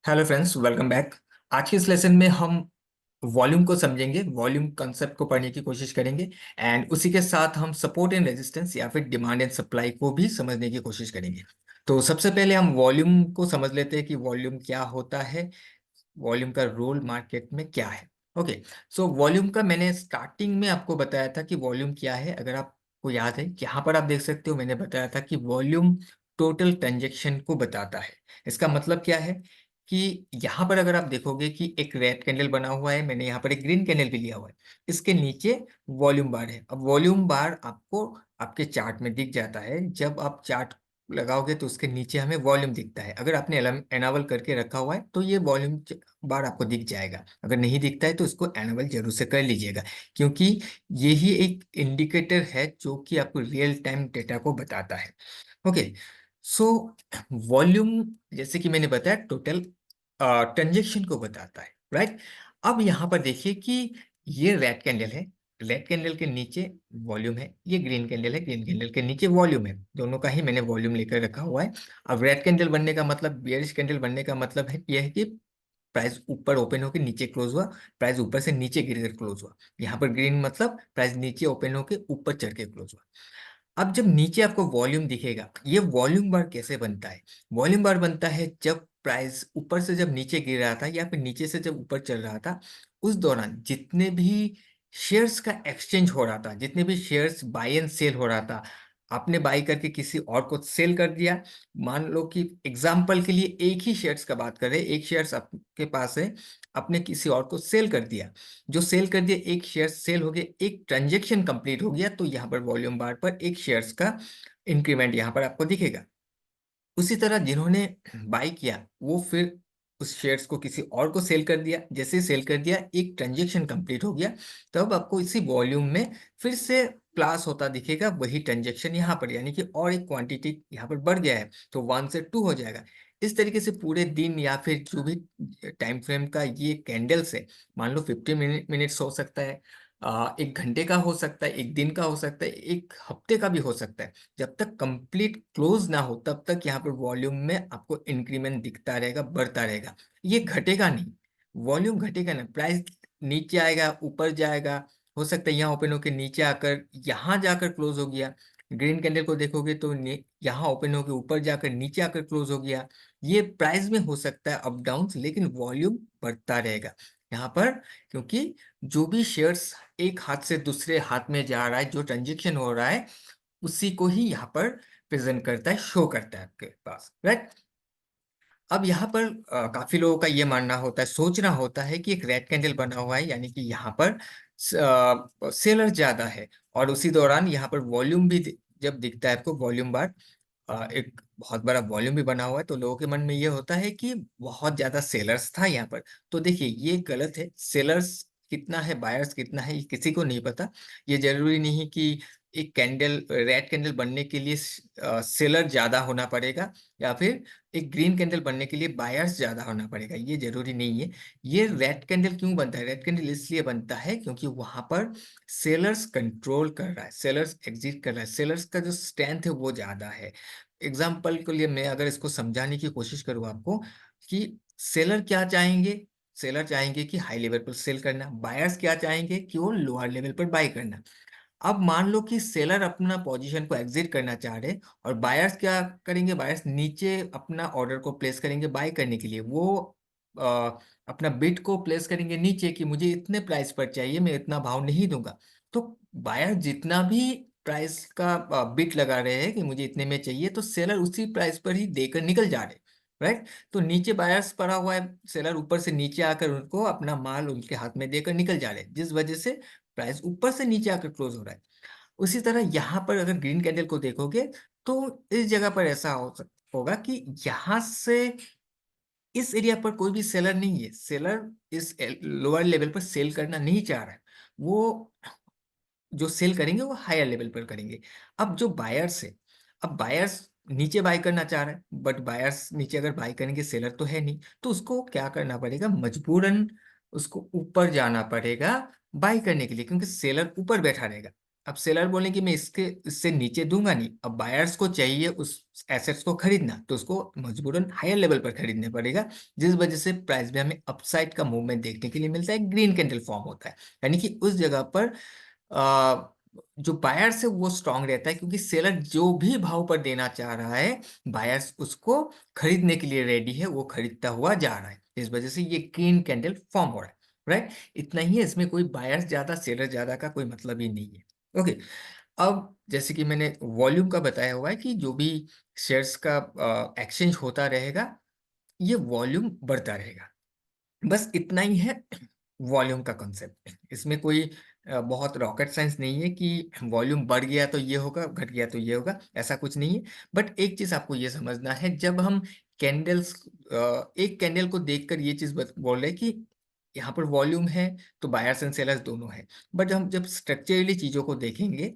Hello friends, welcome back. आज के इस लेसन में हम वॉल्यूम को समझेंगे, वॉल्यूम कंसेप्ट को पढ़ने की कोशिश करेंगे एंड उसी के साथ हम सपोर्ट एंड रेजिस्टेंस या फिर डिमांड एंड सप्लाई को भी समझने की कोशिश करेंगे। तो सबसे पहले हम वॉल्यूम को समझ लेते हैं कि वॉल्यूम क्या होता है, वॉल्यूम का रोल मार्केट में क्या है। ओके, सो वॉल्यूम का मैंने स्टार्टिंग में आपको बताया था कि वॉल्यूम क्या है। अगर आपको याद है, यहाँ पर आप देख सकते हो, मैंने बताया था कि वॉल्यूम टोटल ट्रांजैक्शन को बताता है। इसका मतलब क्या है कि यहाँ पर अगर आप देखोगे कि एक रेड कैंडल बना हुआ है, मैंने यहाँ पर एक ग्रीन कैंडल भी लिया हुआ है, इसके नीचे वॉल्यूम बार है। अब वॉल्यूम बार आपको आपके चार्ट में दिख जाता है। जब आप चार्ट लगाओगे तो उसके नीचे हमें वॉल्यूम दिखता है। अगर आपने एनाबल करके रखा हुआ है तो ये वॉल्यूम बार आपको दिख जाएगा। अगर नहीं दिखता है तो इसको एनाबल जरूर से कर लीजिएगा, क्योंकि यही एक इंडिकेटर है जो कि आपको रियल टाइम डेटा को बताता है। ओके, सो वॉल्यूम जैसे कि मैंने बताया टोटल ट्रांजेक्शन को बताता है, राइट। अब यहाँ पर देखिए कि ये रेड कैंडल है, रेड कैंडल के नीचे वॉल्यूम है, ये ग्रीन कैंडल है, ग्रीन कैंडल के नीचे वॉल्यूम है। दोनों का ही मैंने वॉल्यूम लेकर रखा हुआ है। अब रेड कैंडल बनने का मतलब, बियरिश कैंडल बनने का मतलब है यह है कि प्राइस ऊपर ओपन होकर नीचे क्लोज हुआ, प्राइस ऊपर से नीचे गिरकर क्लोज हुआ। यहाँ पर ग्रीन मतलब प्राइस नीचे ओपन होकर ऊपर चढ़ के क्लोज हुआ। अब जब नीचे आपको वॉल्यूम दिखेगा, ये वॉल्यूम बार कैसे बनता है? वॉल्यूम बार बनता है जब प्राइस ऊपर से जब नीचे गिर रहा था या फिर नीचे से जब ऊपर चल रहा था, उस दौरान जितने भी शेयर्स का एक्सचेंज हो रहा था, जितने भी शेयर्स बाय एंड सेल हो रहा था, आपने बाई करके किसी और को सेल कर दिया। मान लो कि एग्जाम्पल के लिए एक ही शेयर्स का बात करें, एक शेयर्स आपके पास है, आपने किसी और को सेल कर दिया। जो सेल कर दिया, एक शेयर सेल हो गया, एक ट्रांजेक्शन कंप्लीट हो गया, तो यहाँ पर वॉल्यूम बार पर एक शेयर्स का इंक्रीमेंट यहाँ पर आपको दिखेगा। उसी तरह जिन्होंने बाई किया वो फिर उस शेयर्स को किसी और को सेल कर दिया। जैसे सेल कर दिया, एक ट्रांजेक्शन कंप्लीट हो गया, तब आपको इसी वॉल्यूम में फिर से प्लस होता दिखेगा वही ट्रांजेक्शन यहाँ पर, यानी कि और एक क्वांटिटी यहाँ पर बढ़ गया है तो 1 से 2 हो जाएगा। इस तरीके से पूरे दिन या फिर जो भी टाइम फ्रेम का ये कैंडल्स है, मान लो 50 मिनट्स हो सकता है, 1 घंटे का हो सकता है, 1 दिन का हो सकता है, 1 हफ्ते का भी हो सकता है। जब तक कंप्लीट क्लोज ना हो तब तक यहाँ पर वॉल्यूम में आपको इंक्रीमेंट दिखता रहेगा, बढ़ता रहेगा। ये घटेगा नहीं, वॉल्यूम घटेगा ना। प्राइस नीचे आएगा, ऊपर जाएगा, हो सकता है यहाँ ओपन होकर नीचे आकर यहाँ जाकर क्लोज हो गया। ग्रीन कैंडल को देखोगे तो यहाँ ओपन होकर ऊपर जाकर नीचे आकर क्लोज हो गया। ये प्राइस में हो सकता है अप डाउन, लेकिन वॉल्यूम बढ़ता रहेगा यहाँ पर, क्योंकि जो भी शेयर्स एक हाथ से दूसरे हाथ में जा रहा है, जो ट्रांजेक्शन हो रहा है, उसी को ही यहाँ पर प्रेजेंट करता है, शो करता है आपके पास, राइट। अब यहाँ पर काफी लोगों का ये मानना होता है, सोचना होता है कि एक रेड कैंडल बना हुआ है, यानी कि यहाँ पर सेलर ज्यादा है, और उसी दौरान यहाँ पर वॉल्यूम भी जब दिखता है आपको, वॉल्यूम बार एक बहुत बड़ा वॉल्यूम भी बना हुआ है, तो लोगों के मन में ये होता है कि बहुत ज्यादा सेलर्स था यहाँ पर। तो देखिए, ये गलत है। सेलर्स कितना है, बायर्स कितना है, ये किसी को नहीं पता। ये जरूरी नहीं कि एक कैंडल, रेड कैंडल बनने के लिए सेलर ज्यादा होना पड़ेगा, या फिर एक ग्रीन कैंडल बनने के लिए बायर्स ज्यादा होना पड़ेगा, ये जरूरी नहीं है। ये रेड कैंडल क्यों बनता है? रेड कैंडल इसलिए बनता है क्योंकि वहां पर सेलर्स कंट्रोल कर रहा है, सेलर्स एग्जिट कर रहा है, सेलर्स का जो स्ट्रेंथ है वो ज्यादा है। एग्जाम्पल के लिए मैं अगर इसको समझाने की कोशिश करूँ आपको, कि सेलर क्या चाहेंगे, सेलर चाहेंगे कि हाई लेवल पर सेल करना, बायर्स क्या चाहेंगे कि वो लोअर लेवल पर बाय करना। अब मान लो कि सेलर अपना पोजीशन को एग्जिट करना चाह रहे, और बायर्स क्या करेंगे, बायर्स नीचे अपना ऑर्डर को प्लेस करेंगे बाय करने के लिए। वो अ, अपना बिड को प्लेस करेंगे नीचे कि मुझे इतने प्राइस पर चाहिए, मैं इतना भाव नहीं दूंगा। तो बायर जितना भी प्राइस का बिड लगा रहे हैं कि मुझे इतने में चाहिए, तो सेलर उसी प्राइस पर ही देकर निकल जा रहे, राइट। तो नीचे बायर्स पड़ा हुआ है, सेलर ऊपर से नीचे आकर उनको अपना माल उनके हाथ में देकर निकल जा रहे हैं, जिस वजह से प्राइस ऊपर से नीचे आकर क्लोज हो रहा है। उसी तरह यहाँ पर अगर ग्रीन कैंडल को देखोगे, तो इस जगह पर ऐसा होगा कि यहाँ से इस एरिया पर कोई भी सेलर नहीं है, सेलर इस लोअर लेवल पर सेल करना नहीं चाह रहा है। वो जो सेल करेंगे वो हायर लेवल पर करेंगे। अब जो बायर्स है, अब बायर्स नीचे बाय करना चाह रहा है, बट बायर्स नीचे अगर बाय करेंगे, सेलर तो है नहीं, तो उसको क्या करना पड़ेगा, मजबूरन उसको ऊपर जाना पड़ेगा बाय करने के लिए, क्योंकि सेलर ऊपर बैठा रहेगा। अब सेलर बोले कि मैं इससे नीचे दूंगा नहीं, अब बायर्स को चाहिए उस एसेट्स को खरीदना, तो उसको मजबूरन हायर लेवल पर खरीदने पड़ेगा, जिस वजह से प्राइस में हमें अपसाइड का मूवमेंट देखने के लिए मिलता है, ग्रीन कैंडल फॉर्म होता है। यानी कि उस जगह पर जो बायर्स है वो स्ट्रांग रहता है, क्योंकि सेलर जो भी भाव पर देना चाह रहा है, बायर्स उसको खरीदने के लिए रेडी है, वो खरीदता हुआ जा रहा है, इस वजह से ये ग्रीन कैंडल फॉर्म हो रहा है। राइट, इतना ही है, इसमें कोई बायर्स ज्यादा सेलर ज्यादा का कोई मतलब ही नहीं है। ओके, अब जैसे कि मैंने वॉल्यूम का बताया हुआ है कि जो भी शेयर्स का एक्सचेंज होता रहेगा, ये वॉल्यूम बढ़ता रहेगा, बस इतना ही है वॉल्यूम का कॉन्सेप्ट। इसमें कोई बहुत रॉकेट साइंस नहीं है कि वॉल्यूम बढ़ गया तो ये होगा, घट गया तो ये होगा, ऐसा कुछ नहीं है। बट एक चीज आपको ये समझना है, जब हम कैंडल्स एक कैंडल को देखकर ये चीज बोल रहे हैं कि यहाँ पर वॉल्यूम है, तो बायर्स एंड सेलर्स दोनों है। बट हम जब स्ट्रक्चरली चीजों को देखेंगे,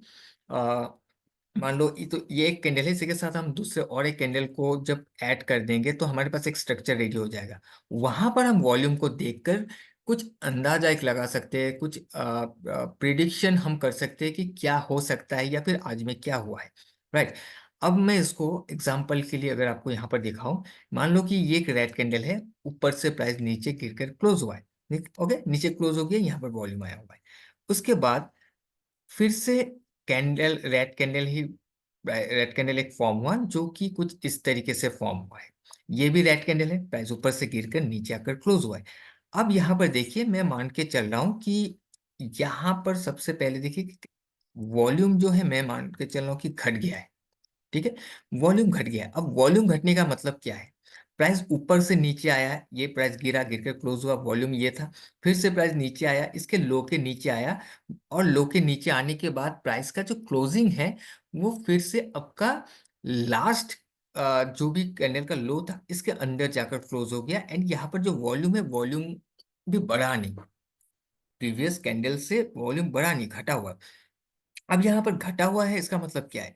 मान लो ये एक कैंडल है, इसी के साथ हम दूसरे और एक कैंडल को जब ऐड कर देंगे तो हमारे पास एक स्ट्रक्चर रेडी हो जाएगा। वहां पर हम वॉल्यूम को देखकर कुछ अंदाजा एक लगा सकते हैं, कुछ प्रिडिक्शन हम कर सकते हैं कि क्या हो सकता है या फिर आज में क्या हुआ है। राइट, अब मैं इसको एग्जांपल के लिए अगर आपको यहाँ पर दिखाऊं, मान लो कि ये एक रेड कैंडल है, ऊपर से प्राइस नीचे गिरकर क्लोज हुआ है। ओके, नीचे क्लोज हो गया, यहाँ पर वॉल्यूम आया हुआ है। उसके बाद फिर से रेड कैंडल एक फॉर्म हुआ, जो कि कुछ इस तरीके से फॉर्म हुआ है। ये भी रेड कैंडल है, प्राइस ऊपर से गिरकर नीचे आकर क्लोज हुआ है। अब यहाँ पर देखिए, मैं मान के चल रहा हूँ कि यहाँ पर सबसे पहले देखिए वॉल्यूम जो है, मैं मान के चल रहा हूँ कि घट गया है। ठीक है, वॉल्यूम घट गया। अब वॉल्यूम घटने का मतलब क्या है? प्राइस ऊपर से नीचे आया, ये प्राइस गिरा, गिरकर क्लोज हुआ, वॉल्यूम ये था। फिर से प्राइस नीचे आया, इसके लो के नीचे आया, और लो के नीचे आने के बाद प्राइस का जो क्लोजिंग है, वो फिर से आपका लास्ट जो भी कैंडल का लो था, इसके अंदर जाकर क्लोज हो गया। एंड यहाँ पर जो वॉल्यूम है, वॉल्यूम भी बढ़ा नहीं, प्रीवियस कैंडल से वॉल्यूम बढ़ा नहीं, घटा हुआ। अब यहाँ पर घटा हुआ है, इसका मतलब क्या है?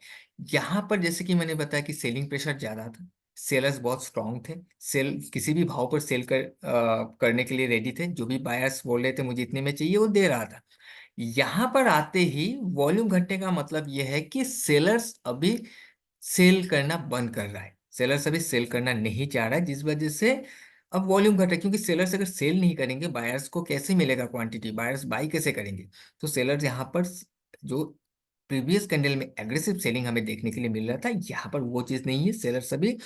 यहाँ पर जैसे कि मैंने बताया कि सेलिंग प्रेशर ज्यादा था, सेलर्स बहुत स्ट्रांग थे, सेल किसी भी भाव पर सेल करने के लिए रेडी थे। जो भी बायर्स बोल रहे थे मुझे इतने में चाहिए, वो दे रहा था। यहाँ पर आते ही वॉल्यूम घटने का मतलब यह है कि सेलर्स अभी सेल करना बंद कर रहा है, सेलर्स अभी सेल करना नहीं चाह रहा है, जिस वजह से अब वॉल्यूम घटा। क्योंकि सेलर्स अगर सेल नहीं करेंगे, बायर्स को कैसे मिलेगा क्वांटिटी, बायर्स बाई कैसे करेंगे? तो सेलर्स यहाँ पर जो प्रीवियस कैंडल में एग्रेसिव सेलिंग हमें देखने के लिए मिल रहा था, यहाँ पर वो चीज नहीं है। सेलर्स अभी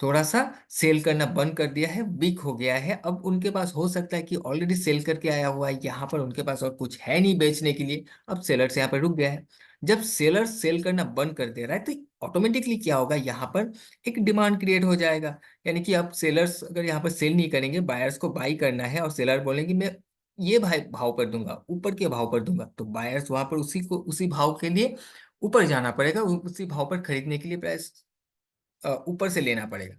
थोड़ा सा सेल करना बंद कर दिया है, वीक हो गया है। अब उनके पास हो सकता है कि ऑलरेडी सेल करके आया हुआ है, यहाँ पर उनके पास और कुछ है नहीं बेचने के लिए, अब सेलर्स यहाँ पर रुक गया है। जब सेलर सेल करना बंद कर दे रहा है, तो ऑटोमेटिकली क्या होगा, यहाँ पर एक डिमांड क्रिएट हो जाएगा। यानी कि अब सेलर्स अगर यहाँ पर सेल नहीं करेंगे, बायर्स को बाई करना है, और सेलर बोलेंगे मैं ये भाई भाव पर दूंगा, ऊपर के भाव पर दूंगा, तो बायर्स वहां पर उसी भाव के लिए ऊपर जाना पड़ेगा, उसी भाव पर खरीदने के लिए प्राइस ऊपर से लेना पड़ेगा।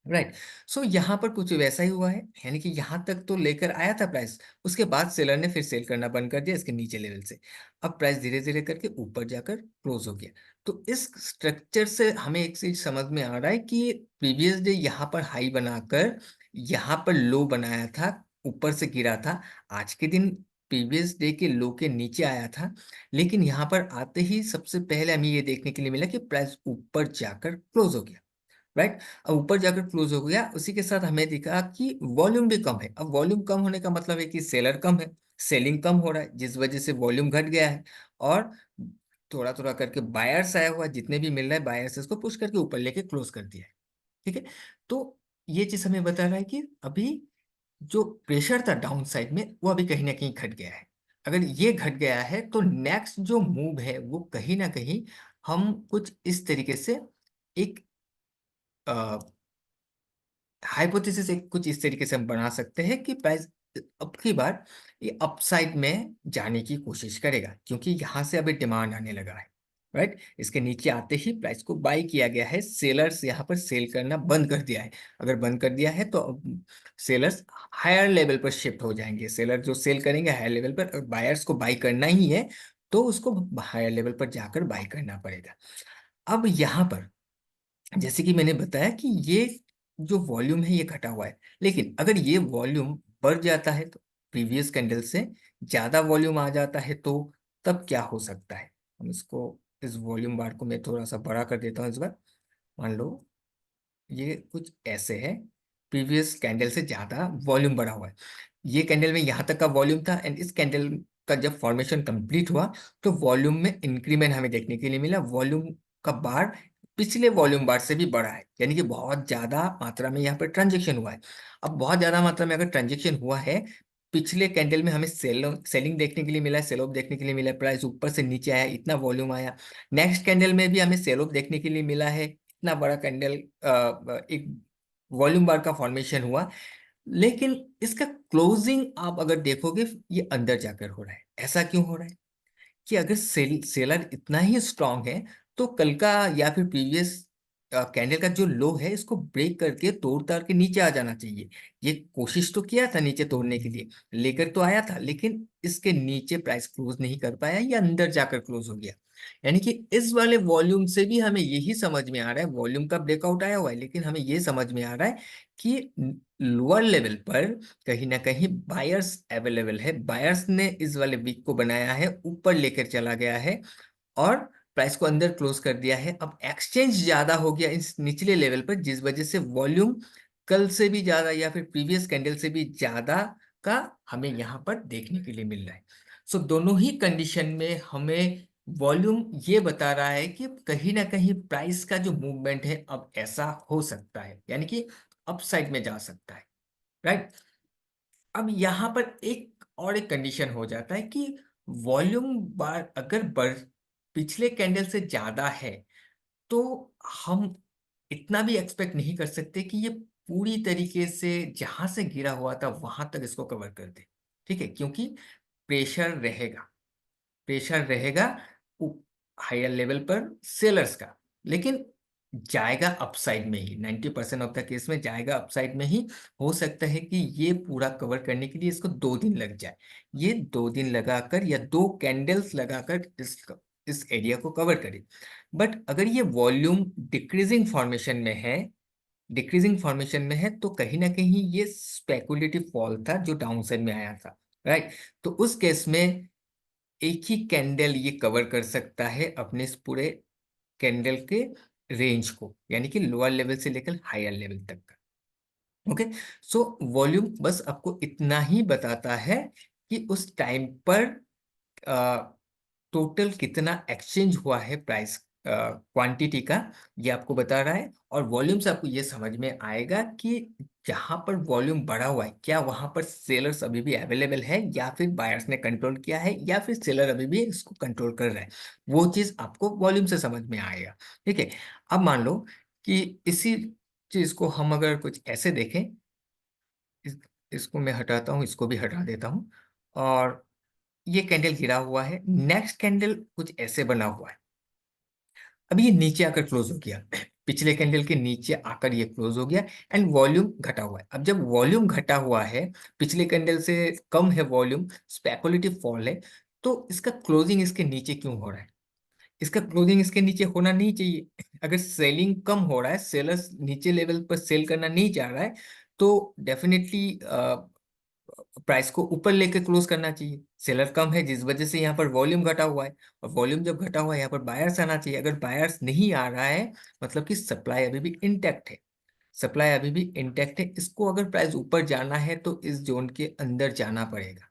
राइट, सो यहाँ पर कुछ वैसा ही हुआ है। यानी कि यहाँ तक तो लेकर आया था प्राइस, उसके बाद सेलर ने फिर सेल करना बंद कर दिया इसके नीचे लेवल से। अब प्राइस धीरे धीरे करके ऊपर जाकर क्लोज हो गया। तो इस स्ट्रक्चर से हमें एक चीज समझ में आ रहा है कि प्रीवियस डे यहाँ पर हाई बनाकर यहाँ पर लो बनाया था, ऊपर से गिरा था। आज के दिन प्रीवियस डे के लो के नीचे आया था, लेकिन यहाँ पर आते ही सबसे पहले हमें ये देखने के लिए मिला कि प्राइस ऊपर जाकर क्लोज हो गया। राइट, अब ऊपर जाकर क्लोज हो गया, उसी के साथ हमें दिखा कि वॉल्यूम भी कम है। अब वॉल्यूम कम होने का मतलब है कि सेलर कम है, सेलिंग कम हो रहा है, जिस वजह से वॉल्यूम घट गया है। और थोड़ा थोड़ा करके बायर्स आया हुआ, जितने भी मिल रहा है बायर्स इसको पुश करके ऊपर लेके क्लोज कर दिया है। ठीक है, तो ये चीज हमें बता रहा है कि अभी जो प्रेशर था डाउन साइड में, वो अभी कहीं ना कहीं घट गया है। अगर ये घट गया है, तो नेक्स्ट जो मूव है वो कहीं ना कहीं हम कुछ इस तरीके से एक हाइपोथेसिस एक कुछ इस तरीके से हम बना सकते हैं कि प्राइस अब की बार ये अपसाइड में जाने की कोशिश करेगा, क्योंकि यहां से अभी डिमांड आने लगा है। राइट, इसके नीचे आते ही प्राइस को बाई किया गया है, सेलर्स यहाँ पर सेल करना बंद कर दिया है। अगर बंद कर दिया है तो अब सेलर्स हायर लेवल पर शिफ्ट हो जाएंगे। सेलर जो सेल करेंगे हायर लेवल पर, बायर्स को बाई करना ही है तो उसको हायर लेवल पर जाकर बाई करना पड़ेगा। अब यहाँ पर जैसे कि मैंने बताया कि ये जो वॉल्यूम है ये घटा हुआ है, लेकिन अगर ये वॉल्यूम बढ़ जाता है तो प्रीवियस कैंडल से ज्यादा वॉल्यूम आ जाता है, तो तब क्या हो सकता है। हम इसको, इस वॉल्यूम बार को मैं थोड़ा सा बड़ा कर देता हूँ इस बार। मान लो ये कुछ ऐसे है, प्रीवियस कैंडल से ज्यादा वॉल्यूम बढ़ा हुआ है। ये कैंडल में यहाँ तक का वॉल्यूम था, एंड इस कैंडल का जब फॉर्मेशन कंप्लीट हुआ तो वॉल्यूम में इंक्रीमेंट हमें देखने के लिए मिला। वॉल्यूम का बार पिछले वॉल्यूम बार से भी बड़ा है, यानी कि बहुत ज्यादा मात्रा में यहाँ पर ट्रांजेक्शन हुआ है। अब बहुत ज्यादा मात्रा में अगर ट्रांजेक्शन हुआ है, पिछले कैंडल में हमें सेलिंग देखने के लिए मिला है, सेल ऑफ देखने के लिए मिला है, प्राइस ऊपर से नीचे आया, इतना वॉल्यूम आया। नेक्स्ट कैंडल में भी हमें सेल ऑफ देखने के लिए मिला है, इतना बड़ा कैंडल, एक वॉल्यूम बार का फॉर्मेशन हुआ। लेकिन इसका क्लोजिंग आप अगर देखोगे, ये अंदर जाकर हो रहा है। ऐसा क्यों हो रहा है कि अगर सेलर इतना ही स्ट्रांग है तो कल का या फिर प्रीवियस कैंडल का जो लो है इसको ब्रेक करके तोड़ ताड़ के नीचे आ जाना चाहिए। ये कोशिश तो किया था नीचे तोड़ने के लिए, लेकर तो आया था, लेकिन इसके नीचे प्राइस क्लोज नहीं कर पाया, या अंदर जाकर क्लोज हो गया। यानी कि इस वाले वॉल्यूम से भी हमें यही समझ में आ रहा है, वॉल्यूम का ब्रेकआउट आया हुआ है, लेकिन हमें ये समझ में आ रहा है कि लोअर लेवल पर कहीं ना कहीं बायर्स अवेलेबल है। बायर्स ने इस वाले वीक को बनाया है, ऊपर लेकर चला गया है और प्राइस को अंदर क्लोज कर दिया है। अब एक्सचेंज ज्यादा हो गया इस निचले लेवल पर, जिस वजह से वॉल्यूम कल से भी ज्यादा या फिर प्रीवियस कैंडल से भी ज्यादा का हमें यहाँ पर देखने के लिए मिल रहा है। सो दोनों ही कंडीशन में हमें वॉल्यूम ये बता रहा है कि कहीं ना कहीं प्राइस का जो मूवमेंट है अब ऐसा हो सकता है, यानी कि अपसाइड में जा सकता है, राइट। अब यहाँ पर एक कंडीशन हो जाता है कि वॉल्यूम बार अगर बढ़ पिछले कैंडल से ज्यादा है तो हम इतना भी एक्सपेक्ट नहीं कर सकते कि ये पूरी तरीके से जहां से गिरा हुआ था वहां तक इसको कवर कर दे। ठीक है, क्योंकि प्रेशर रहेगा, प्रेशर रहेगा हायर लेवल पर सेलर्स का, लेकिन जाएगा अपसाइड में ही। 90% ऑफ द केस में जाएगा अपसाइड में ही। हो सकता है कि ये पूरा कवर करने के लिए इसको 2 दिन लग जाए। ये 2 दिन लगाकर या 2 कैंडल्स लगाकर इस एरिया को कवर करे। बट अगर ये वॉल्यूम डिक्रीजिंग फॉर्मेशन में है, डिक्रीजिंग फॉर्मेशन में है, तो कहीं ना कहीं ये स्पेकुलेटिव फॉल था जो डाउन साइड में आया था, राइट। तो उस केस में एक ही कैंडल ये कवर कर सकता है अपने इस पूरे कैंडल के रेंज को, यानी कि लोअर लेवल से लेकर हायर लेवल तक का। ओके, सो वॉल्यूम बस आपको इतना ही बताता है कि उस टाइम पर टोटल कितना एक्सचेंज हुआ है प्राइस क्वांटिटी का, ये आपको बता रहा है। और वॉल्यूम से आपको ये समझ में आएगा कि जहां पर वॉल्यूम बढ़ा हुआ है क्या वहां पर सेलर्स अभी भी अवेलेबल है, या फिर बायर्स ने कंट्रोल किया है, या फिर सेलर अभी भी इसको कंट्रोल कर रहा है। वो चीज आपको वॉल्यूम से समझ में आएगा। ठीक है, अब मान लो कि इसी चीज को हम अगर कुछ ऐसे देखें, इसको मैं हटाता हूँ, इसको भी हटा देता हूँ, और ये कैंडल गिरा हुआ है, नेक्स्ट कैंडल कुछ ऐसे बना हुआ है। अब ये नीचे आकर क्लोज हो गया, पिछले कैंडल के नीचे आकर ये क्लोज हो गया, एंड वॉल्यूम घटा हुआ है। अब जब वॉल्यूम घटा हुआ है, पिछले कैंडल से कम है वॉल्यूम, स्पेकुलेटिव फॉल है, तो इसका क्लोजिंग इसके नीचे क्यों हो रहा है? इसका क्लोजिंग इसके नीचे होना नहीं चाहिए। अगर सेलिंग कम हो रहा है, सेलर्स नीचे लेवल पर सेल करना नहीं चाह रहा है, तो डेफिनेटली प्राइस को ऊपर लेके क्लोज करना चाहिए। सेलर कम है जिस वजह से यहाँ पर वॉल्यूम घटा हुआ है, और वॉल्यूम जब घटा हुआ है यहाँ पर बायर्स आना चाहिए। अगर बायर्स नहीं आ रहा है, मतलब कि सप्लाई अभी भी इंटैक्ट है, सप्लाई अभी भी इंटैक्ट है। इसको अगर प्राइस ऊपर जाना है तो इस जोन के अंदर जाना पड़ेगा।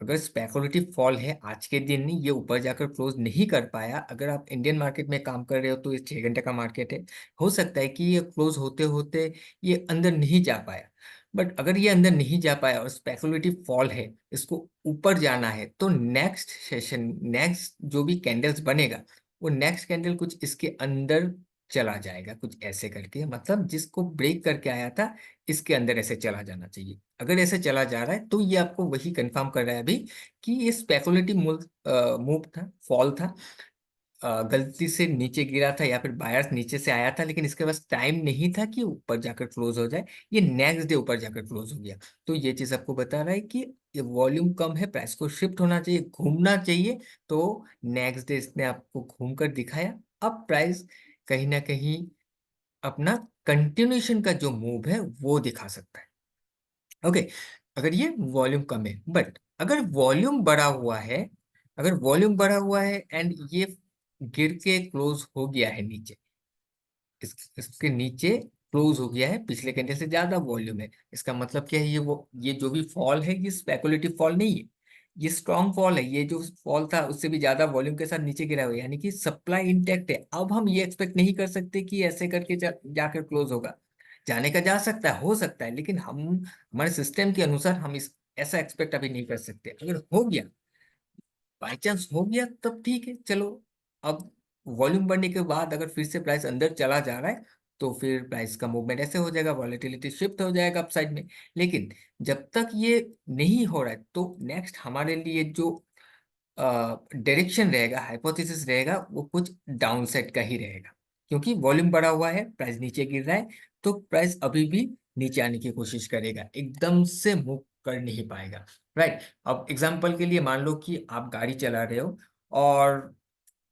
अगर स्पेकुलेटिव फॉल है आज के दिन, ये ऊपर जाकर क्लोज नहीं कर पाया, अगर आप इंडियन मार्केट में काम कर रहे हो तो ये 6 घंटे का मार्केट है, हो सकता है कि ये क्लोज होते होते ये अंदर नहीं जा पाया। बट अगर ये अंदर नहीं जा पाया और स्पेकुलेटिव फॉल है, इसको ऊपर जाना है, तो नेक्स्ट सेशन, नेक्स्ट जो भी कैंडल्स बनेगा, वो नेक्स्ट कैंडल कुछ इसके अंदर चला जाएगा, कुछ ऐसे करके, मतलब जिसको ब्रेक करके आया था इसके अंदर ऐसे चला जाना चाहिए। अगर ऐसे चला जा रहा है तो ये आपको वही कंफर्म कर रहा है अभी कि ये स्पेकुलेटिव मूव था, फॉल था, गलती से नीचे गिरा था, या फिर बायर्स नीचे से आया था, लेकिन इसके पास टाइम नहीं था कि ऊपर जाकर क्लोज हो जाए, ये नेक्स्ट डे ऊपर जाकर क्लोज हो गया। तो ये चीज आपको बता रहा है कि ये वॉल्यूम कम है, प्राइस को शिफ्ट होना चाहिए, घूमना चाहिए। तो नेक्स्ट डे इसने आपको घूम कर दिखाया। अब प्राइस कहीं ना कहीं अपना कंटिन्यूएशन का जो मूव है वो दिखा सकता है। ओके, अगर ये वॉल्यूम कम है, बट अगर वॉल्यूम बढ़ा हुआ है अगर वॉल्यूम बढ़ा हुआ है एंड ये गिर के क्लोज हो गया है नीचे, इसके नीचे क्लोज हो गया है, पिछले कैंडल से ज्यादा वॉल्यूम है, इसका मतलब क्या है, ये जो भी फॉल है ये स्पेकुलेटिव फॉल नहीं है, ये स्ट्रॉन्ग फॉल है। ये जो फॉल था उससे भी ज्यादा वॉल्यूम के साथ नीचे गिरा हुआ है, यानी कि सप्लाई इंटैक्ट है। अब हम ये एक्सपेक्ट नहीं कर सकते कि ऐसे करके जाकर क्लोज होगा। जाने का जा सकता है, हो सकता है, लेकिन हम हमारे सिस्टम के अनुसार हम इस ऐसा एक्सपेक्ट अभी नहीं कर सकते। अगर हो गया, बाई चांस हो गया, तब ठीक है, चलो। अब वॉल्यूम बढ़ने के बाद अगर फिर से प्राइस अंदर चला जा रहा है, तो फिर प्राइस का मूवमेंट ऐसे हो जाएगा, वॉलेटिलिटी शिफ्ट हो जाएगा अपसाइड में। लेकिन जब तक ये नहीं हो रहा है, तो नेक्स्ट हमारे लिए जो डायरेक्शन रहेगा, हाइपोथेसिस रहेगा, वो कुछ डाउन साइड का ही रहेगा। क्योंकि वॉल्यूम बढ़ा हुआ है, प्राइस नीचे गिर रहा है, तो प्राइस अभी भी नीचे आने की कोशिश करेगा, एकदम से मूव कर नहीं पाएगा। राइट। अब एग्जांपल के लिए मान लो कि आप गाड़ी चला रहे हो और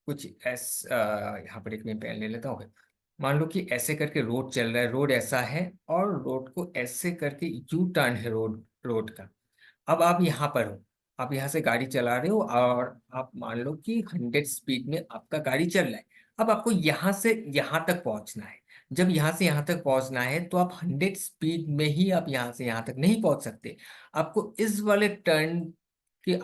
कुछ यहाँ पर एक मैं पेन ले लेता हूँ। मान लो कि ऐसे करके रोड चल रहा है, रोड ऐसा है और रोड को ऐसे करके यू टर्न है रोड रोड का। अब आप यहाँ पर हो, आप यहाँ से गाड़ी चला रहे हो और आप मान लो कि 100 स्पीड में आपका गाड़ी चल रहा है। अब आपको यहाँ से यहाँ तक पहुंचना है। जब यहाँ से यहाँ तक पहुंचना है, तो आप 100 स्पीड में ही आप यहाँ से यहाँ तक नहीं पहुंच सकते। आपको इस वाले टर्न के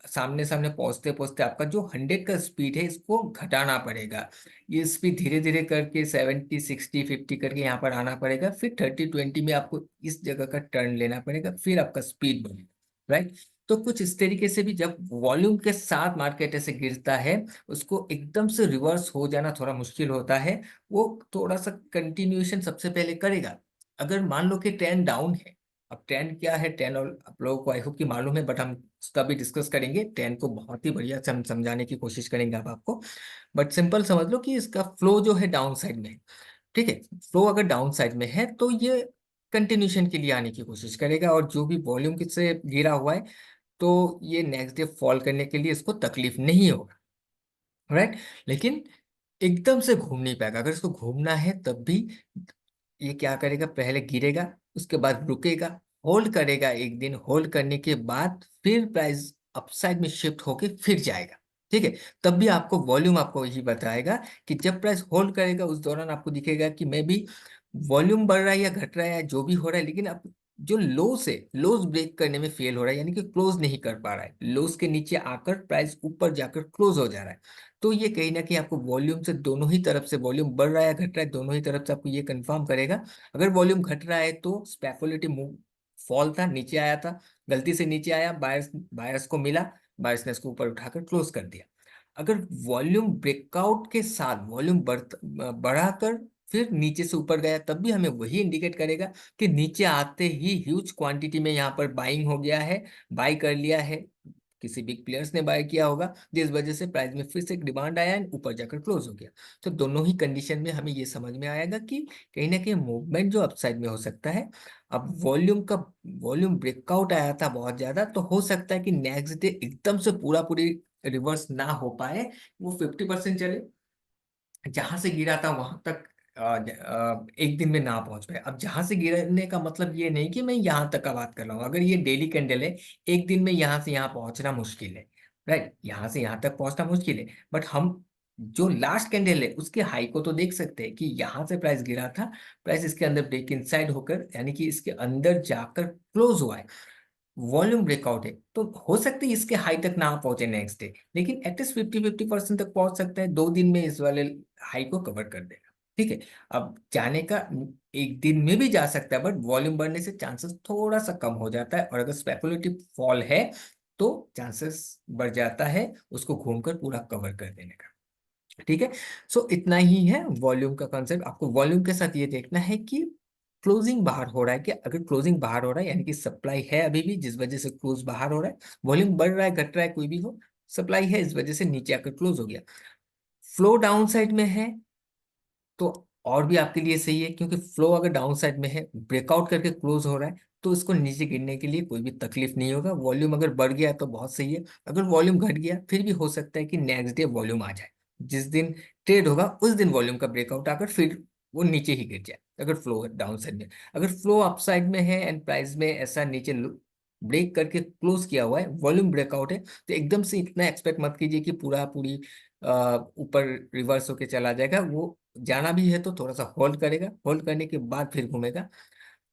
सामने सामने पहुंचते पहुंचते आपका जो 100 का स्पीड है, इसको घटाना पड़ेगा। ये स्पीड धीरे धीरे करके 70 60 50 करके यहाँ पर आना पड़ेगा, फिर 30 20 में आपको इस जगह का टर्न लेना पड़ेगा, फिर आपका स्पीड बढ़ेगा। राइट। तो कुछ इस तरीके से भी जब वॉल्यूम के साथ मार्केट ऐसे गिरता है, उसको एकदम से रिवर्स हो जाना थोड़ा मुश्किल होता है। वो थोड़ा सा कंटिन्यूएशन सबसे पहले करेगा। अगर मान लो कि ट्रेंड डाउन है, अब ट्रेंड क्या है, ट्रेंड और आप लोगों को आई होप कि मालूम है, बट हम उसका भी डिस्कस करेंगे। ट्रेंड को बहुत ही बढ़िया से हम समझाने की कोशिश करेंगे अब आपको। बट सिंपल समझ लो कि इसका फ्लो जो है डाउन साइड में है। ठीक है। फ्लो अगर डाउन साइड में है, तो ये कंटिन्यूशन के लिए आने की कोशिश करेगा, और जो भी वॉल्यूम से गिरा हुआ है, तो ये नेक्स्ट डे फॉल करने के लिए इसको तकलीफ नहीं होगा। राइट। लेकिन एकदम से घूम नहीं पाएगा। अगर इसको घूमना है, तब भी ये क्या करेगा, पहले गिरेगा, उसके बाद रुकेगा, होल्ड करेगा, एक दिन होल्ड करने के बाद फिर प्राइस अपसाइड में शिफ्ट होके फिर जाएगा। ठीक है। तब भी आपको वॉल्यूम आपको यही बताएगा कि जब प्राइस होल्ड करेगा, उस दौरान आपको दिखेगा कि मे बी वॉल्यूम बढ़ रहा है या घट रहा है या जो भी हो रहा है, लेकिन अब जो लो से लोज ब्रेक करने में फेल हो रहा है, यानी कि क्लोज नहीं कर पा रहा है, लोज के नीचे आकर प्राइस ऊपर जाकर क्लोज हो जा रहा है। तो ये कहीं ना कहीं आपको वॉल्यूम से दोनों ही तरफ से, वॉल्यूम बढ़ रहा है या घट रहा है, दोनों ही तरफ से आपको ये कंफर्म करेगा। अगर वॉल्यूम घट रहा है, तो स्पेकुलेटिव मूव फॉल था, नीचे आया था, गलती से नीचे आया, बायर्स बायर्स को मिला, बायर्स ने इसको ऊपर उठाकर क्लोज कर दिया। अगर वॉल्यूम ब्रेकआउट के साथ वॉल्यूम बढ़ाकर फिर नीचे से ऊपर गया, तब भी हमें वही इंडिकेट करेगा कि नीचे आते ही ह्यूज क्वांटिटी में यहाँ पर बाइंग हो गया है, बाई कर लिया है, किसी बिग प्लेयर्स ने बाय किया होगा, जिस वजह से प्राइस में फिर से एक डिमांड आया है, ऊपर जाकर क्लोज हो गया। तो दोनों ही कंडीशन में हमें ये समझ में आएगा कि कहीं ना कहीं मूवमेंट जो अपसाइड में हो सकता है। अब वॉल्यूम ब्रेकआउट आया था बहुत ज्यादा, तो हो सकता है कि नेक्स्ट डे एकदम से पूरा पूरी रिवर्स ना हो पाए, वो 50% चले, जहां से गिरा था वहां तक एक दिन में ना पहुंच पाए। अब जहां से गिरने का मतलब ये नहीं कि मैं यहाँ तक का बात कर रहा हूँ। अगर ये डेली कैंडल है, एक दिन में यहाँ से यहाँ पहुंचना मुश्किल है। राइट। यहाँ से यहाँ तक पहुंचना मुश्किल है, बट हम जो लास्ट कैंडल है उसके हाई को तो देख सकते हैं कि यहाँ से प्राइस गिरा था, प्राइस इसके अंदर ब्रेक इनसाइड होकर, यानी कि इसके अंदर जाकर क्लोज हुआ है, वॉल्यूम ब्रेकआउट है। तो हो सकता है इसके हाई तक ना पहुंचे नेक्स्ट डे, लेकिन एटलीस्ट 50% तक पहुंच सकता है, 2 दिन में इस वाले हाई को कवर कर देगा। ठीक है। अब जाने का एक दिन में भी जा सकता है, बट वॉल्यूम बढ़ने से चांसेस थोड़ा सा कम हो जाता है, और अगर स्पेकुलेटिव फॉल है, तो चांसेस बढ़ जाता है उसको घूमकर पूरा कवर कर देने का। ठीक है। सो इतना ही है वॉल्यूम का कॉन्सेप्ट। आपको वॉल्यूम के साथ ये देखना है कि क्लोजिंग बाहर हो रहा है क्या। अगर क्लोजिंग बाहर हो रहा है, यानी कि सप्लाई है अभी भी, जिस वजह से क्लोज बाहर हो रहा है, वॉल्यूम बढ़ रहा है घट रहा है कोई भी हो, सप्लाई है इस वजह से नीचे आकर क्लोज हो गया, फ्लो डाउन साइड में है, तो और भी आपके लिए सही है, क्योंकि फ्लो अगर डाउन साइड में है, ब्रेकआउट करके क्लोज हो रहा है, तो इसको नीचे गिरने के लिए कोई भी तकलीफ नहीं होगा। वॉल्यूम अगर बढ़ गया तो बहुत सही है, अगर वॉल्यूम घट गया फिर भी हो सकता है कि नेक्स्ट डे वॉल्यूम आ जाए, जिस दिन ट्रेड होगा उस दिन वॉल्यूम का ब्रेकआउट आकर फिर वो नीचे ही गिर जाए, अगर फ्लो डाउन साइड में। अगर फ्लो अप साइड में है एंड प्राइस में ऐसा नीचे ब्रेक करके क्लोज किया हुआ है, वॉल्यूम ब्रेकआउट है, तो एकदम से इतना एक्सपेक्ट मत कीजिए कि पूरा पूरी ऊपर रिवर्स होके चला जाएगा। वो जाना भी है तो थोड़ा सा होल्ड करेगा, होल्ड करने के बाद फिर घूमेगा।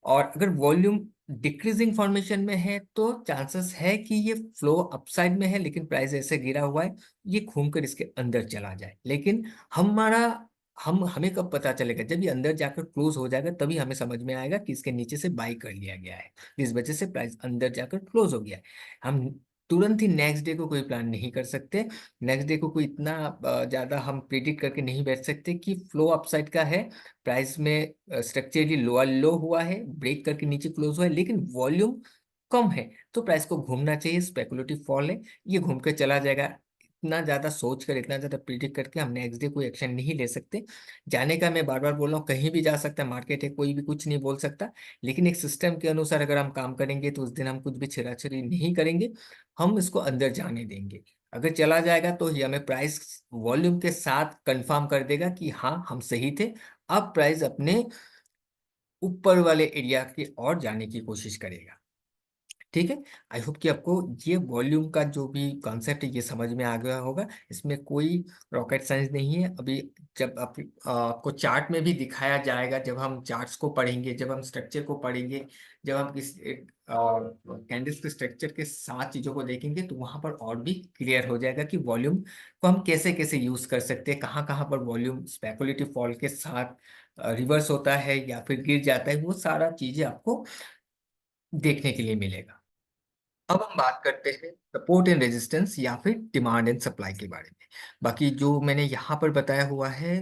और अगर वॉल्यूम डिक्रीजिंग फॉर्मेशन में है तो चांसेस है कि ये फ्लो अपसाइड में है, लेकिन प्राइस ऐसे गिरा हुआ है, ये घूमकर इसके अंदर चला जाए। लेकिन हमारा हमें कब पता चलेगा? जब ये अंदर जाकर क्लोज हो जाएगा, तभी हमें समझ में आएगा कि इसके नीचे से बाई कर लिया गया है, इस वजह से प्राइस अंदर जाकर क्लोज हो गया है। हम तुरंत ही नेक्स्ट डे को कोई प्लान नहीं कर सकते। नेक्स्ट डे को कोई इतना ज्यादा हम प्रिडिक्ट करके नहीं बैठ सकते कि फ्लो अपसाइड का है, प्राइस में स्ट्रक्चरली लोअर लो हुआ है, ब्रेक करके नीचे क्लोज हुआ है, लेकिन वॉल्यूम कम है, तो प्राइस को घूमना चाहिए। स्पेकुलेटिव फॉल है, ये घूम कर चला जाएगा। इतना ज्यादा सोच कर, इतना ज्यादा प्रिडिक्ट करके हम नेक्स्ट डे कोई एक्शन नहीं ले सकते। जाने का मैं बार बार बोल रहा हूँ, कहीं भी जा सकता है, मार्केट है, कोई भी कुछ नहीं बोल सकता। लेकिन एक सिस्टम के अनुसार अगर हम काम करेंगे तो उस दिन हम कुछ भी छेड़ाछेड़ी नहीं करेंगे, हम इसको अंदर जाने देंगे। अगर चला जाएगा तो ये हमें प्राइस वॉल्यूम के साथ कंफर्म कर देगा कि हाँ हम सही थे। अब प्राइस अपने ऊपर वाले एरिया की ओर जाने की कोशिश करेगा। ठीक है, आई होप कि आपको ये वॉल्यूम का जो भी कॉन्सेप्ट है ये समझ में आ गया होगा। इसमें कोई रॉकेट साइंस नहीं है। अभी जब आपको चार्ट में भी दिखाया जाएगा, जब हम चार्ट्स को पढ़ेंगे, जब हम स्ट्रक्चर को पढ़ेंगे, जब हम किस कैंडल्स के स्ट्रक्चर के साथ चीजों को देखेंगे, तो वहां पर और भी क्लियर हो जाएगा कि वॉल्यूम को हम कैसे कैसे यूज कर सकते हैं, कहाँ कहाँ पर वॉल्यूम स्पेकुलेटिव फॉल के साथ रिवर्स होता है या फिर गिर जाता है, वो सारा चीजें आपको देखने के लिए मिलेगा। अब हम बात करते हैं सपोर्ट एंड रेजिस्टेंस या फिर डिमांड एंड सप्लाई के बारे में। बाकी जो मैंने यहाँ पर बताया हुआ है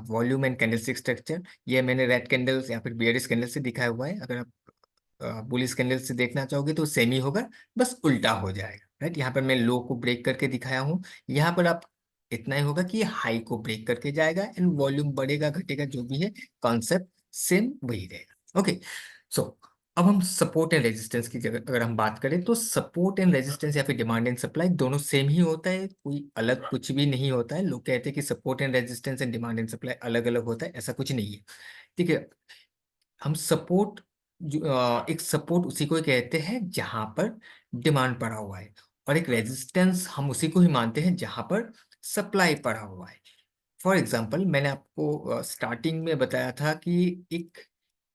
वॉल्यूम एंड कैंडलस्टिक स्ट्रक्चर, ये मैंने रेड कैंडल्स या फिर बियरिश कैंडल से दिखाया हुआ है। अगर आप बुलिश कैंडल से देखना चाहोगे तो सेम ही होगा, बस उल्टा हो जाएगा। राइट, यहाँ पर मैं लो को ब्रेक करके दिखाया हूँ, यहाँ पर आप इतना ही होगा कि हाई को ब्रेक करके जाएगा एंड वॉल्यूम बढ़ेगा घटेगा, जो भी है कॉन्सेप्ट सेम वही रहेगा। ओके, सो अब हम सपोर्ट एंड रेजिस्टेंस की जगह अगर हम बात करें, तो सपोर्ट एंड रेजिस्टेंस या फिर डिमांड एंड सप्लाई दोनों सेम ही होता है, कोई अलग कुछ भी नहीं होता है। लोग कहते हैं कि support and resistance and demand and supply अलग अलग होता है, ऐसा कुछ नहीं है। ठीक है, हम सपोर्ट जो एक सपोर्ट उसी को ही कहते हैं जहां पर डिमांड पड़ा हुआ है, और एक रेजिस्टेंस हम उसी को ही मानते हैं जहां पर सप्लाई पड़ा हुआ है। फॉर एग्जाम्पल, मैंने आपको स्टार्टिंग में बताया था कि एक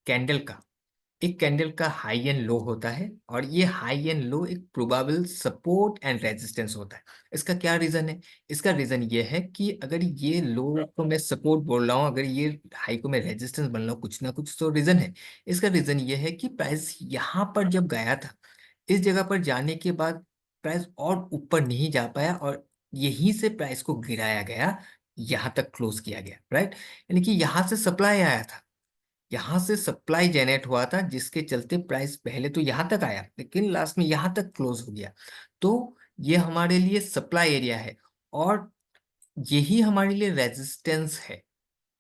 कैंडल का हाई एंड लो होता है, और ये हाई एंड लो एक प्रोबेबल सपोर्ट एंड रेजिस्टेंस होता है। इसका क्या रीजन है? इसका रीजन ये है कि अगर ये लो को मैं सपोर्ट बोल रहा हूँ, अगर ये हाई को मैं रेजिस्टेंस बोल रहा हूँ, कुछ ना कुछ तो रीजन है। इसका रीजन ये है कि प्राइस यहाँ पर जब गया था, इस जगह पर जाने के बाद प्राइस और ऊपर नहीं जा पाया, और यहीं से प्राइस को गिराया गया, यहाँ तक क्लोज किया गया। राइट, यानी कि यहाँ से सप्लाई आया था, यहाँ से सप्लाई जनरेट हुआ था, जिसके चलते प्राइस पहले तो यहाँ तक आया, लेकिन लास्ट में यहाँ तक क्लोज हो गया। तो ये हमारे लिए सप्लाई एरिया है, और यही हमारे लिए रेजिस्टेंस है।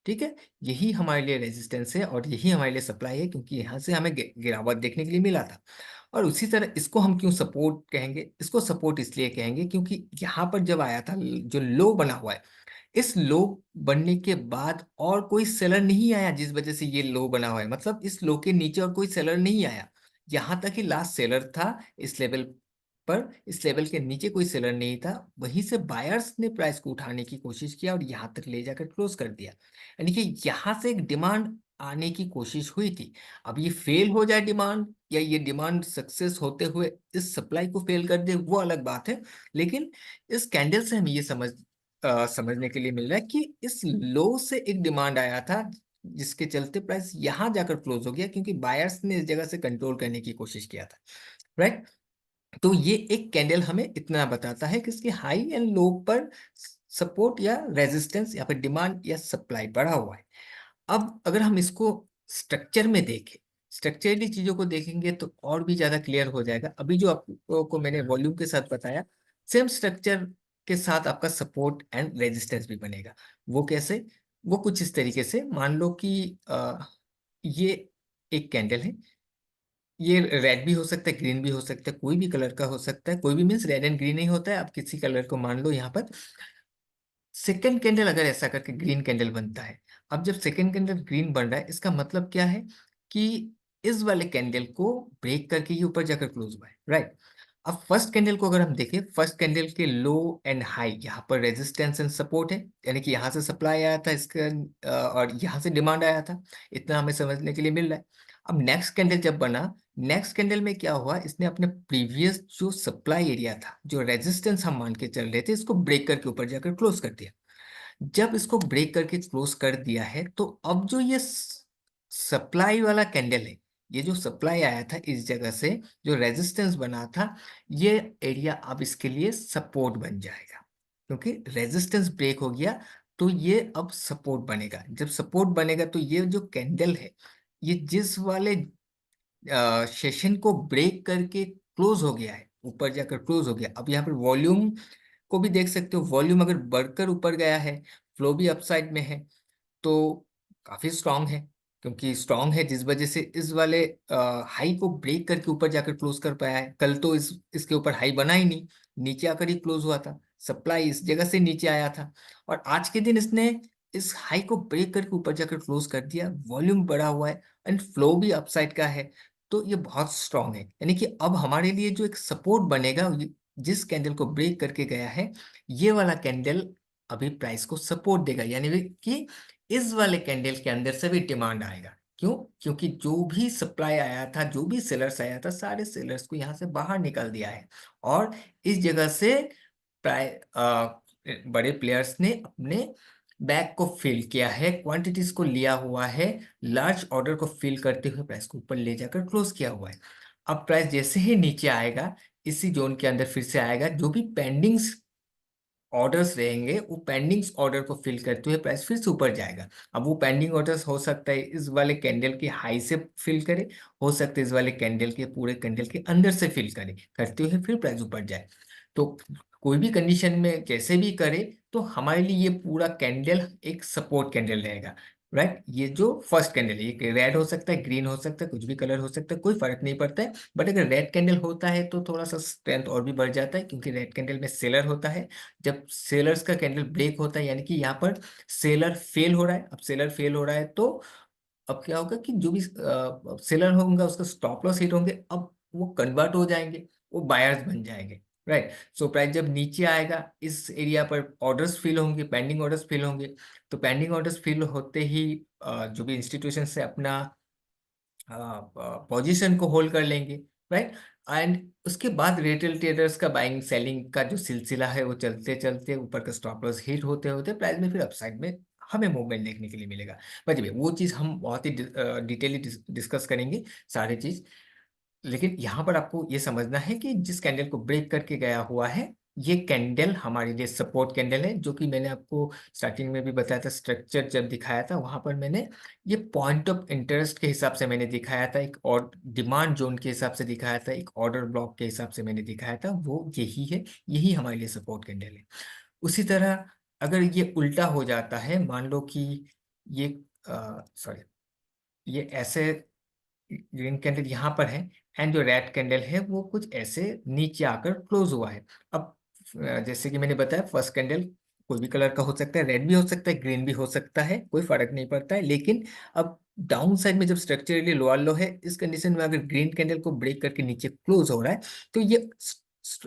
ठीक है, यही हमारे लिए रेजिस्टेंस है और यही हमारे लिए सप्लाई है, क्योंकि यहाँ से हमें गिरावट देखने के लिए मिला था। और उसी तरह इसको हम क्यों सपोर्ट कहेंगे? इसको सपोर्ट इसलिए कहेंगे क्योंकि यहाँ पर जब आया था, जो लो बना हुआ है, इस लो बनने के बाद और कोई सेलर नहीं आया, जिस वजह से ये लो बना हुआ है। मतलब इस लो के नीचे और कोई सेलर नहीं आया, यहाँ तक ही लास्ट सेलर था इस लेवल पर। इस लेवल के नीचे कोई सेलर नहीं था, वहीं से बायर्स ने प्राइस को उठाने की कोशिश किया और यहाँ तक ले जाकर क्लोज कर दिया। यानी कि यहाँ से एक डिमांड आने की कोशिश हुई थी। अब ये फेल हो जाए डिमांड, या ये डिमांड सक्सेस होते हुए इस सप्लाई को फेल कर दे, वो अलग बात है। लेकिन इस कैंडल से हमें ये समझने के लिए मिल रहा है कि इस लो से एक डिमांड आया था, जिसके चलते प्राइस यहां जाकर क्लोज हो गया, क्योंकि बायर्स ने इस जगह से कंट्रोल करने की कोशिश किया था। राइट, तो ये एक कैंडल हमें इतना बताता है कि इसके हाई एंड लो पर सपोर्ट या रेजिस्टेंस या फिर डिमांड या सप्लाई बढ़ा हुआ है। अब अगर हम इसको स्ट्रक्चर में देखें, स्ट्रक्चरली चीजों को देखेंगे, तो और भी ज्यादा क्लियर हो जाएगा। अभी जो आपको को मैंने वॉल्यूम के साथ बताया, सेम स्ट्रक्चर के साथ आपका सपोर्ट एंड रेजिस्टेंस भी बनेगा। वो कैसे? वो कुछ इस तरीके से, मान लो कि ये एक कैंडल है, ये रेड भी हो सकता है, ग्रीन भी हो सकता है, कोई भी कलर का हो सकता है, कोई भी मीन्स रेड एंड ग्रीन ही होता है, आप किसी कलर को मान लो। यहाँ पर सेकेंड कैंडल अगर ऐसा करके ग्रीन कैंडल बनता है, अब जब सेकेंड कैंडल ग्रीन बन रहा है, इसका मतलब क्या है कि इस वाले कैंडल को ब्रेक करके ये ऊपर जाकर क्लोज हुआ है, राइट। अब फर्स्ट कैंडल को अगर हम देखें, फर्स्ट कैंडल के लो एंड हाई यहाँ पर रेजिस्टेंस एंड सपोर्ट है, यानी कि यहाँ से सप्लाई आया था इसका और यहाँ से डिमांड आया था, इतना हमें समझने के लिए मिल रहा है। अब नेक्स्ट कैंडल जब बना, नेक्स्ट कैंडल में क्या हुआ, इसने अपने प्रीवियस जो सप्लाई एरिया था, जो रेजिस्टेंस हम मान के चल रहे थे, इसको ब्रेक करके ऊपर जाकर क्लोज कर दिया। जब इसको ब्रेक करके क्लोज कर दिया है, तो अब जो ये सप्लाई वाला कैंडल है, ये जो सप्लाई आया था इस जगह से, जो रेजिस्टेंस बना था, ये एरिया अब इसके लिए सपोर्ट बन जाएगा, क्योंकि रेजिस्टेंस ब्रेक हो गया, तो ये अब सपोर्ट बनेगा। जब सपोर्ट बनेगा तो ये जो कैंडल है, ये जिस वाले सेशन को ब्रेक करके क्लोज हो गया है, ऊपर जाकर क्लोज हो गया। अब यहाँ पर वॉल्यूम को भी देख सकते हो, वॉल्यूम अगर बढ़कर ऊपर गया है, फ्लो भी अपसाइड में है, तो काफी स्ट्रांग है, क्योंकि स्ट्रांग है जिस वजह से इस वाले हाई को ब्रेक करके ऊपर जाकर क्लोज कर पाया है। कल तो इसके ऊपर हाई बना ही नहीं, नीचे आकर ही क्लोज हुआ था, सप्लाई इस जगह से नीचे आया था, और आज के दिन इसने इस हाई को ब्रेक करके ऊपर जाकर क्लोज कर दिया, वॉल्यूम बढ़ा हुआ है एंड फ्लो भी अपसाइड का है, तो ये बहुत स्ट्रांग है। यानी कि अब हमारे लिए जो एक सपोर्ट बनेगा, जिस कैंडल को ब्रेक करके गया है, ये वाला कैंडल अभी प्राइस को सपोर्ट देगा, यानी कि इस वाले कैंडल के अंदर से भी डिमांड आएगा। क्यों? क्योंकि जो भी सप्लाई आया था, जो भी सेलर्स आया था, सारे सेलर्स को यहाँ से बाहर निकाल दिया है, और इस जगह से बड़े प्लेयर्स ने अपने बैग को फिल किया है, क्वांटिटीज को लिया हुआ है, लार्ज ऑर्डर को फिल करते हुए प्राइस को ऊपर ले जाकर क्लोज किया हुआ है। अब प्राइस जैसे ही नीचे आएगा, इसी जोन के अंदर फिर से आएगा, जो भी पेंडिंग्स ऑर्डर्स रहेंगे, वो पेंडिंग्स ऑर्डर को फिल करते हुए प्राइस फिर से ऊपर जाएगा। अब वो पेंडिंग ऑर्डर्स हो सकता है इस वाले कैंडल के हाई से फिल करे, हो सकता है इस वाले कैंडल के पूरे कैंडल के अंदर से फिल करे, करते हुए फिर प्राइस ऊपर जाए। तो कोई भी कंडीशन में कैसे भी करे, तो हमारे लिए ये पूरा कैंडल एक सपोर्ट कैंडल रहेगा, राइट। ये जो फर्स्ट कैंडल है, ये रेड हो सकता है, ग्रीन हो सकता है, कुछ भी कलर हो सकता है, कोई फर्क नहीं पड़ता है। बट अगर रेड कैंडल होता है तो थोड़ा सा स्ट्रेंथ और भी बढ़ जाता है, क्योंकि रेड कैंडल में सेलर होता है। जब सेलर्स का कैंडल ब्रेक होता है, यानी कि यहाँ पर सेलर फेल हो रहा है। अब सेलर फेल हो रहा है, तो अब क्या होगा कि जो भी सेलर होगा, उसका स्टॉप लॉस हिट होंगे, अब वो कन्वर्ट हो जाएंगे, वो बायर्स बन जाएंगे, राइट। सो प्राइस जब नीचे आएगा, इस एरिया पर ऑर्डर्स फिल होंगे, पेंडिंग ऑर्डर्स फिल होंगे, तो पेंडिंग ऑर्डर्स फिल होते ही जो भी इंस्टीट्यूशन से अपना पोजीशन को होल्ड कर लेंगे, राइट। एंड उसके बाद रिटेल ट्रेडर्स का बाइंग सेलिंग का जो सिलसिला है, वो चलते चलते ऊपर का स्टॉप लॉस हिट होते होते प्राइस में फिर अपसाइड में हमें मूवमेंट देखने के लिए मिलेगा। बट वो चीज़ हम बहुत ही डिटेली डिस्कस करेंगे, सारी चीज़। लेकिन यहाँ पर आपको ये समझना है कि जिस कैंडल को ब्रेक करके गया हुआ है, ये कैंडल हमारे लिए सपोर्ट कैंडल है, जो कि मैंने आपको स्टार्टिंग में भी बताया था, स्ट्रक्चर जब दिखाया था वहां पर मैंने ये पॉइंट ऑफ इंटरेस्ट के हिसाब से मैंने दिखाया था, एक और डिमांड जोन के हिसाब से दिखाया था, एक ऑर्डर ब्लॉक के हिसाब से मैंने दिखाया था, वो यही है, यही हमारे लिए सपोर्ट कैंडल है। उसी तरह अगर ये उल्टा हो जाता है, मान लो कि ये सॉरी, ये ऐसे ग्रीन कैंडल यहाँ पर है, एंड जो रेड कैंडल है वो कुछ ऐसे नीचे आकर क्लोज हुआ है। अब जैसे कि मैंने बताया, फर्स्ट कैंडल कोई भी कलर का हो सकता है, रेड भी हो सकता है, ग्रीन भी हो सकता है, कोई फर्क नहीं पड़ता है। लेकिन अब डाउन साइड में जब स्ट्रक्चरली लोअर लो है, इस कंडीशन में अगर ग्रीन कैंडल को ब्रेक करके नीचे क्लोज हो रहा है, तो ये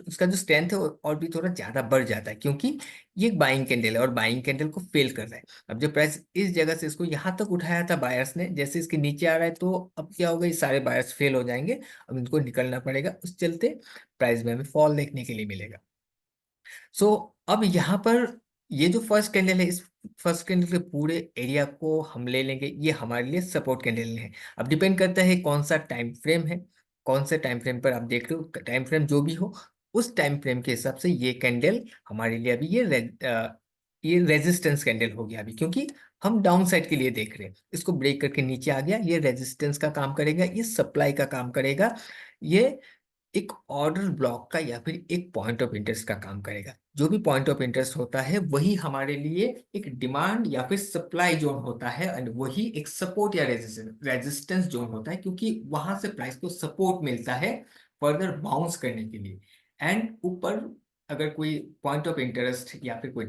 इसका जो स्ट्रेंथ है और भी थोड़ा ज्यादा बढ़ जाता है, क्योंकि ये एक बाइंग कैंडल है और बाइंग कैंडल को फेल कर रहा है। अब जब प्राइस इस जगह से इसको यहाँ तक उठाया था बायर्स ने, जैसे इसके नीचे आ रहा है, तो अब क्या होगा, ये सारे बायर्स फेल हो जाएंगे, अब इनको निकलना पड़ेगा, उस चलते प्राइस में हमें फॉल देखने के लिए मिलेगा। सो अब यहाँ पर ये जो फर्स्ट कैंडल है, इस फर्स्ट कैंडल के पूरे एरिया को हम ले लेंगे, ये हमारे लिए सपोर्ट कैंडल है। अब डिपेंड करता है कौन सा टाइम फ्रेम है, कौन से टाइम फ्रेम पर आप देख रहे हो, टाइम फ्रेम जो भी हो, उस टाइम फ्रेम के हिसाब से ये कैंडल हमारे लिए अभी ये रेजिस्टेंस कैंडल हो गया अभी, क्योंकि हम डाउन साइड के लिए देख रहे हैं। इसको ब्रेक करके नीचे आ गया, ये रेजिस्टेंस का काम करेगा, ये सप्लाई का काम करेगा, ये एक ऑर्डर ब्लॉक का या फिर एक पॉइंट ऑफ इंटरेस्ट का काम करेगा। जो भी पॉइंट ऑफ इंटरेस्ट होता है, वही हमारे लिए एक डिमांड या फिर सप्लाई जोन होता है, एंड वही एक सपोर्ट या रेजिस्टेंस जोन होता है, क्योंकि वहां से प्राइस को सपोर्ट मिलता है फर्दर बाउंस करने के लिए, एंड ऊपर अगर कोई पॉइंट ऑफ इंटरेस्ट या फिर कोई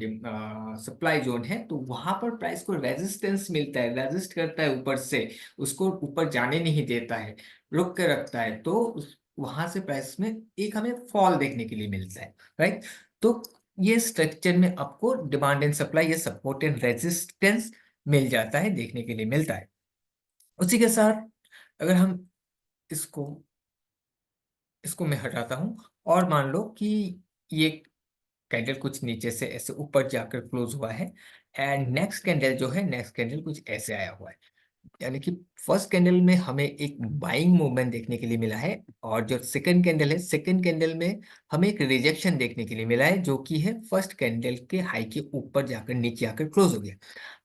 सप्लाई जोन है तो वहां पर प्राइस को रेजिस्टेंस मिलता है, रेजिस्ट करता है ऊपर से, उसको ऊपर जाने नहीं देता है, रोक के रखता है, तो वहां से प्राइस में एक हमें फॉल देखने के लिए मिलता है, राइट। तो ये स्ट्रक्चर में आपको डिमांड एंड सप्लाई, ये सपोर्ट एंड रेजिस्टेंस मिल जाता है, देखने के लिए मिलता है। उसी के साथ अगर हम इसको इसको मैं हटाता हूं, और मान लो कि ये कैंडल कुछ नीचे से ऐसे ऊपर जाकर क्लोज हुआ है, एंड नेक्स्ट कैंडल जो है, नेक्स्ट कैंडल कुछ ऐसे आया हुआ है, यानी कि फर्स्ट कैंडल में हमें एक बाइंग मूवमेंट देखने के लिए मिला है, और जो सेकंड कैंडल है, सेकंड कैंडल में हमें एक रिजेक्शन देखने के लिए मिला है, जो कि है फर्स्ट कैंडल के हाई के ऊपर जाकर नीचे आकर क्लोज हो गया।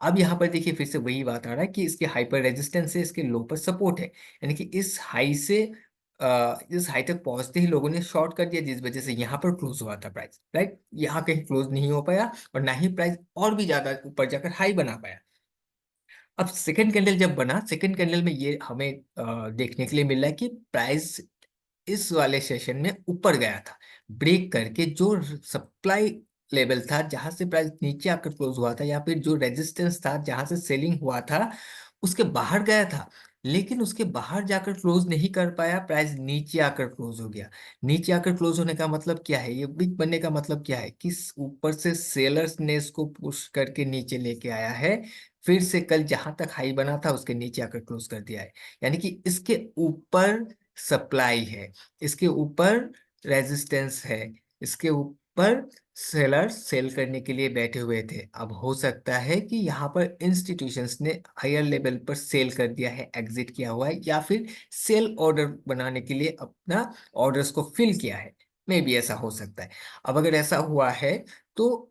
अब यहाँ पर देखिए फिर से वही बात आ रहा है कि इसके हाई पर रेजिस्टेंस है, इसके लो पर सपोर्ट है, यानी कि इस हाई तक पहुंचते ही लोगों ने शॉर्ट कर दिया, जिस वजह से यहाँ पर क्लोज हुआ था प्राइस, राइट। यहाँ कहीं क्लोज नहीं हो पाया, और ना ही प्राइस और भी ज्यादा ऊपर जाकर हाई बना पाया। अब सेकंड कैंडल जब बना, सेकंड कैंडल में ये हमें देखने के लिए मिल रहा है कि प्राइस इस वाले सेशन में ऊपर गया था, ब्रेक करके जो सप्लाई लेवल था जहां से प्राइस नीचे आकर क्लोज हुआ था, या फिर जो रेजिस्टेंस था जहां से सेलिंग हुआ था, उसके बाहर गया था, लेकिन उसके बाहर जाकर क्लोज नहीं कर पाया, प्राइस नीचे आकर क्लोज हो गया। नीचे आकर क्लोज होने का मतलब क्या है, ये बिग बनने का मतलब क्या है कि ऊपर से सेलर्स ने इसको पुश करके नीचे लेके आया है, फिर से कल जहां तक हाई बना था उसके नीचे आकर क्लोज कर दिया है, यानी कि इसके ऊपर सप्लाई है, इसके ऊपर रेजिस्टेंस है, इसके ऊपर सेलर्स सेल करने के लिए बैठे हुए थे। अब हो सकता है कि यहाँ पर इंस्टीट्यूशंस ने हायर लेवल पर सेल कर दिया है, एग्जिट किया हुआ है, या फिर सेल ऑर्डर बनाने के लिए अपना ऑर्डर्स को फिल किया है, मे भी ऐसा हो सकता है। अब अगर ऐसा हुआ है तो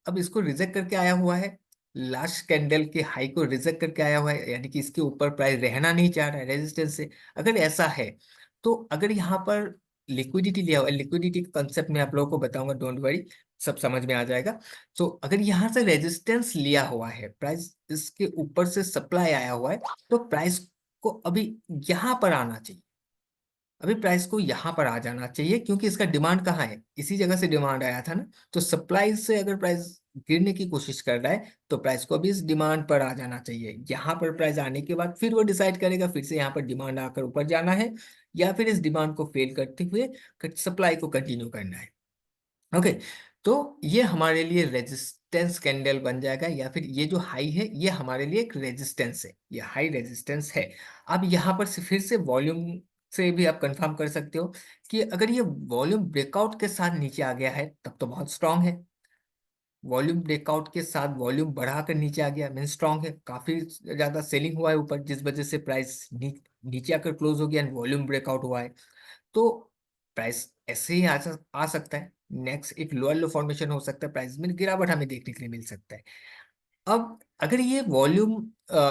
अब इसको रिजेक्ट करके आया हुआ है, लास्ट कैंडल के हाई को रिजेक्ट करके आया हुआ है, यानी कि इसके ऊपर प्राइस रहना नहीं चाह रहा है रेजिस्टेंस से। अगर ऐसा है तो अगर यहाँ पर लिक्विडिटी लिया हुआ है, लिक्विडिटी का कंसेप्ट मैं आप लोगों को बताऊंगा, डोंट वरी, सब समझ में आ जाएगा। तो अगर यहाँ से रेजिस्टेंस लिया हुआ है, प्राइस इसके ऊपर से सप्लाई आया हुआ है, तो प्राइस को अभी यहाँ पर आना चाहिए, अभी प्राइस को यहाँ पर आ जाना चाहिए, क्योंकि इसका डिमांड कहाँ है, इसी जगह से डिमांड आया था ना। तो सप्लाई से अगर प्राइस गिरने की कोशिश कर रहा है तो प्राइस को अभी इस डिमांड पर आ जाना चाहिए। यहाँ पर प्राइस आने के बाद फिर वो डिसाइड करेगा फिर से यहाँ पर डिमांड आकर ऊपर जाना है, या फिर इस डिमांड को फेल करते हुए सप्लाई को कंटिन्यू करना है। ओके, तो ये हमारे लिए रेजिस्टेंस कैंडल बन जाएगा, या फिर ये जो हाई है ये हमारे लिए एक रेजिस्टेंस है, ये हाई रेजिस्टेंस है। अब यहाँ पर से फिर से वॉल्यूम से भी आप कंफर्म कर सकते हो कि अगर ये वॉल्यूम ब्रेकआउट के साथ नीचे आ गया है तब तो बहुत स्ट्रांग है, वॉल्यूम ब्रेकआउट के साथ वॉल्यूम बढ़ाकर नीचे आ गया मीन स्ट्रांग है, काफी ज्यादा सेलिंग हुआ है ऊपर, जिस वजह से प्राइस नीचे आकर क्लोज हो गया एंड वॉल्यूम ब्रेकआउट हुआ है। तो प्राइस ऐसे ही आ सकता है, नेक्स्ट एक लोअर लो फॉर्मेशन हो सकता है, प्राइस में गिरावट हमें देखने के लिए मिल सकता है। अब अगर ये वॉल्यूम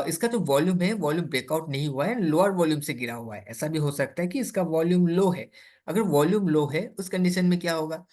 इसका जो वॉल्यूम है, वॉल्यूम ब्रेकआउट नहीं हुआ है, लोअर वॉल्यूम से गिरा हुआ है, ऐसा भी हो सकता है कि इसका वॉल्यूम लो है। अगर वॉल्यूम लो है उस कंडीशन में क्या होगा,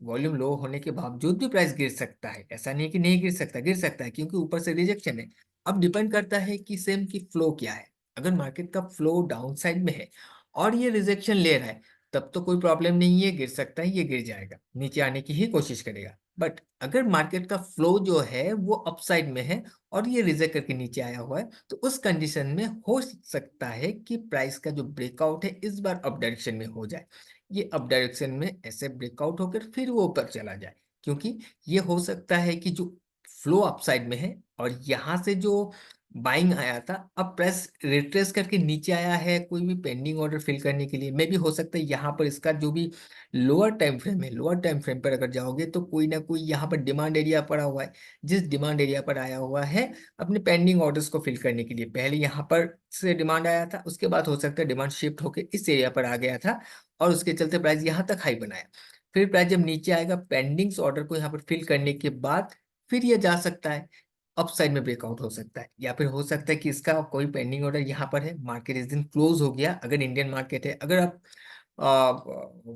वॉल्यूम लो होने के बावजूद भी प्राइस गिर सकता है, ऐसा नहीं कि नहीं गिर सकता, गिर सकता है, क्योंकि ऊपर से रिजेक्शन है। अब डिपेंड करता है कि सेम की फ्लो क्या है, अगर मार्केट का फ्लो डाउन साइड में है और ये रिजेक्शन ले रहा है तब तो कोई प्रॉब्लम नहीं है, गिर सकता है, ये गिर जाएगा, नीचे आने की ही कोशिश करेगा। बट अगर मार्केट का फ्लो जो है वो अपसाइड में है और ये रिजेक्ट करके नीचे आया हुआ है, तो उस कंडीशन में हो सकता है कि प्राइस का जो ब्रेकआउट है इस बार अप डायरेक्शन में हो जाए, ये अप डायरेक्शन में ऐसे ब्रेकआउट होकर फिर वो ऊपर चला जाए, क्योंकि ये हो सकता है कि जो फ्लो अपसाइड में है और यहाँ से जो बाइंग आया था, अब प्रेस रिट्रेस करके नीचे आया है कोई भी पेंडिंग ऑर्डर फिल करने के लिए, मे भी हो सकता है यहाँ पर इसका जो भी लोअर टाइम फ्रेम है, लोअर टाइम फ्रेम पर अगर जाओगे तो कोई ना कोई यहाँ पर डिमांड एरिया पड़ा हुआ है, जिस डिमांड एरिया पर आया हुआ है अपने पेंडिंग ऑर्डर्स को फिल करने के लिए, पहले यहाँ पर से डिमांड आया था, उसके बाद हो सकता है डिमांड शिफ्ट होकर इस एरिया पर आ गया था, और उसके चलते प्राइस यहाँ तक हाई बनाया। फिर प्राइस जब नीचे आएगा पेंडिंग्स ऑर्डर को यहाँ पर फिल करने के बाद फिर ये जा सकता है, अपसाइड में ब्रेकआउट हो सकता है, या फिर हो सकता है कि इसका कोई पेंडिंग ऑर्डर यहाँ पर है, मार्केट इस दिन क्लोज हो गया, अगर इंडियन मार्केट है, अगर आप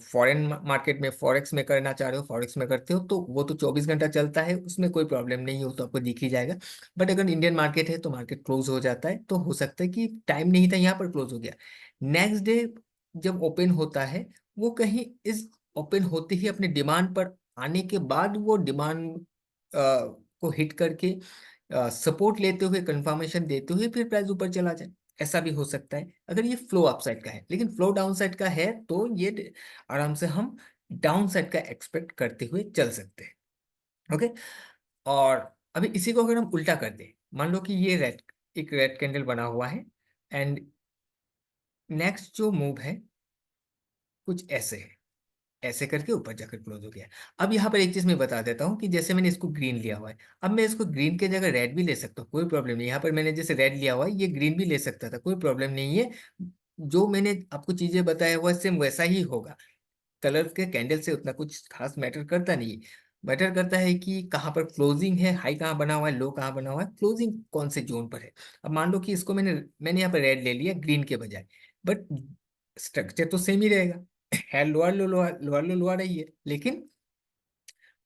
फॉरेन मार्केट में फॉरेक्स में करना चाह रहे हो, फॉरेक्स में करते हो तो वो तो 24 घंटा चलता है, उसमें कोई प्रॉब्लम नहीं हो तो आपको दिख ही जाएगा। बट अगर इंडियन मार्केट है तो मार्केट क्लोज हो जाता है, तो हो सकता है कि टाइम नहीं था यहाँ पर क्लोज हो गया, नेक्स्ट डे जब ओपन होता है वो कहीं इस ओपन होते ही अपने डिमांड पर आने के बाद वो डिमांड को हिट करके सपोर्ट लेते हुए कंफर्मेशन देते हुए फिर प्राइस ऊपर चला जाए, ऐसा भी हो सकता है अगर ये फ्लो अपसाइड का है। लेकिन फ्लो डाउन साइड का है तो ये आराम से हम डाउन साइड का एक्सपेक्ट करते हुए चल सकते हैं। ओके, और अभी इसी को अगर हम उल्टा कर दें, मान लो कि ये एक रेड कैंडल बना हुआ है एंड नेक्स्ट जो मूव है कुछ ऐसे है, ऐसे करके ऊपर जाकर क्लोज हो गया। अब यहाँ पर एक चीज मैं बता देता हूँ कि जैसे मैंने इसको ग्रीन लिया हुआ है, अब मैं इसको ग्रीन के जगह रेड भी ले सकता हूँ, कोई प्रॉब्लम नहीं। यहाँ पर मैंने जैसे रेड लिया हुआ है, ये ग्रीन भी ले सकता था, कोई प्रॉब्लम नहीं है। जो मैंने आपको चीजें बताया हुआ सेम वैसा ही होगा। कलर के कैंडल से उतना कुछ खास मैटर करता नहीं। मैटर करता है कि कहाँ पर क्लोजिंग है, हाई कहाँ बना हुआ है, लो कहाँ बना हुआ है, क्लोजिंग कौन से जोन पर है। अब मान लो कि इसको मैंने यहाँ पर रेड ले लिया ग्रीन के बजाय, बट स्ट्रक्चर तो सेम ही रहेगा। है लोअर लो लोअर लोअर लो लोअर रही है, लेकिन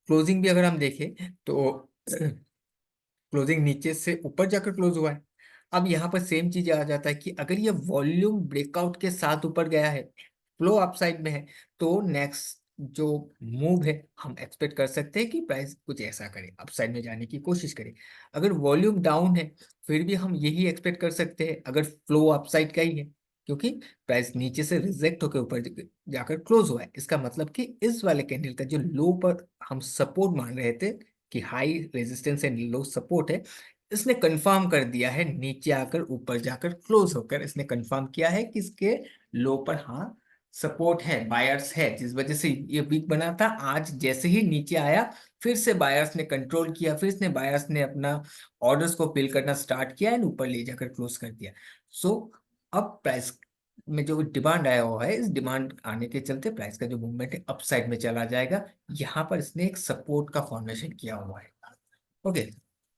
क्लोजिंग भी अगर हम देखें तो क्लोजिंग नीचे से ऊपर जाकर क्लोज हुआ है। अब यहाँ पर सेम चीज आ जाता है कि अगर ये वॉल्यूम ब्रेकआउट के साथ ऊपर गया है, फ्लो अपसाइड में है, तो नेक्स्ट जो मूव है हम एक्सपेक्ट कर सकते हैं कि प्राइस कुछ ऐसा करे, अपसाइड में जाने की कोशिश करे। अगर वॉल्यूम डाउन है फिर भी हम यही एक्सपेक्ट कर सकते हैं अगर फ्लो अपसाइड का ही है, क्योंकि प्राइस नीचे से रिजेक्ट होकर ऊपर जाकर क्लोज हुआ है। इसका मतलब कि इस वाले कैंडल का जो लो पर हम सपोर्ट मान रहे थे कि high resistance and low support है, इसने कंफर्म कर दिया है नीचे आकर ऊपर जाकर क्लोज होकर इसने कंफर्म किया है कि इसके लो पर हाँ सपोर्ट है, बायर्स है, जिस वजह से ये वीक बना था। आज जैसे ही नीचे आया फिर से बायर्स ने कंट्रोल किया, फिर से बायर्स ने अपना ऑर्डर्स को फिल करना स्टार्ट किया एंड ऊपर ले जाकर क्लोज कर दिया। सो अब प्राइस में जो डिमांड आया हुआ है, इस डिमांड आने के चलते प्राइस का जो मूवमेंट है अपसाइड में चला जाएगा। यहाँ पर इसने एक सपोर्ट का फॉर्मेशन किया हुआ है। ओके,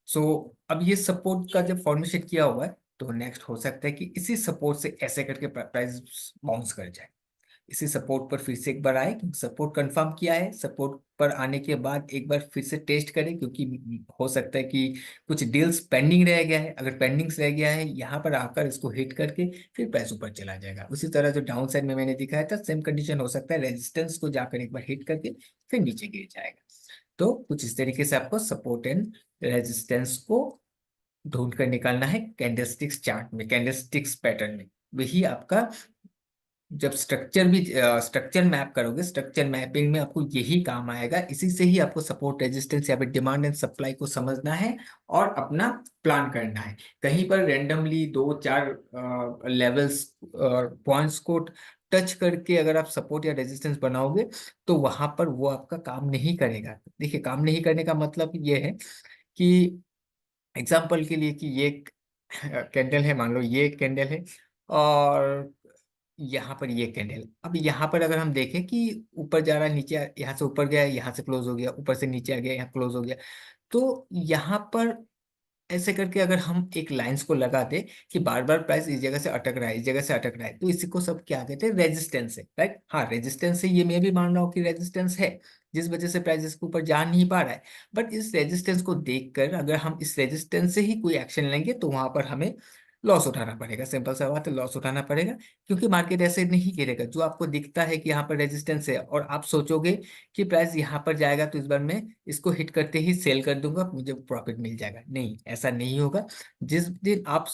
सो अब ये सपोर्ट का जब फॉर्मेशन किया हुआ है तो नेक्स्ट हो सकता है कि इसी सपोर्ट से ऐसे करके प्राइस बाउंस कर जाए, इसी सपोर्ट पर फिर से एक बार आए, क्योंकि सपोर्ट कंफर्म किया है। सपोर्ट पर आने के बाद एक बार फिर से टेस्ट करें, क्योंकि हो सकता है कि कुछ डील्स पेंडिंग रह गया है। अगर पेंडिंग्स रह गया है यहाँ पर आकर इसको हिट करके फिर प्राइस ऊपर चला जाएगा। उसी तरह जो डाउन साइड में मैंने दिखाया था सेम कंडीशन हो सकता है, रेजिस्टेंस को जाकर एक बार हिट करके फिर नीचे गिर जाएगा। तो कुछ इस तरीके से आपको सपोर्ट एंड रेजिस्टेंस को ढूंढ कर निकालना है कैंडलस्टिक्स चार्ट में, कैंडलस्टिक्स पैटर्न में। वही आपका जब स्ट्रक्चर मैप करोगे, स्ट्रक्चर मैपिंग में आपको यही काम आएगा। इसी से ही आपको सपोर्ट रेजिस्टेंस या फिर डिमांड एंड सप्लाई को समझना है और अपना प्लान करना है। कहीं पर रेंडमली दो चार लेवल्स पॉइंट्स को टच करके अगर आप सपोर्ट या रेजिस्टेंस बनाओगे तो वहां पर वो आपका काम नहीं करेगा। देखिए, काम नहीं करने का मतलब ये है कि एग्जाम्पल के लिए कि ये कैंडल है, मान लो ये कैंडल है और यहाँ पर ये कैंडल। अब यहाँ पर अगर हम देखें कि ऊपर जा रहा है, नीचे यहाँ से ऊपर गया, यहाँ से क्लोज हो गया, ऊपर से नीचे आ गया, यहाँ क्लोज हो गया, तो यहाँ पर ऐसे करके अगर हम एक लाइंस को लगा दे कि बार बार प्राइस इस जगह से अटक रहा है, इस जगह से अटक रहा है, तो इसी को सब क्या कहते हैं, रेजिस्टेंस है, राइट। हाँ, रेजिस्टेंस है, ये मैं भी मान रहा हूँ कि रेजिस्टेंस है, जिस वजह से प्राइस इसके ऊपर जा नहीं पा रहा है। बट इस रेजिस्टेंस को देखकर अगर हम इस रेजिस्टेंस से ही कोई एक्शन लेंगे तो वहां पर हमें लॉस उठाना पड़ेगा। सिंपल सा बात है, लॉस उठाना पड़ेगा, क्योंकि मार्केट ऐसे नहीं गिरेगा। जो आपको दिखता है कि यहाँ पर रेजिस्टेंस है और आप सोचोगे कि प्राइस यहाँ पर जाएगा तो इस बार मैं इसको हिट करते ही सेल कर दूंगा, मुझे प्रॉफिट मिल जाएगा, नहीं, ऐसा नहीं होगा। जिस दिन आप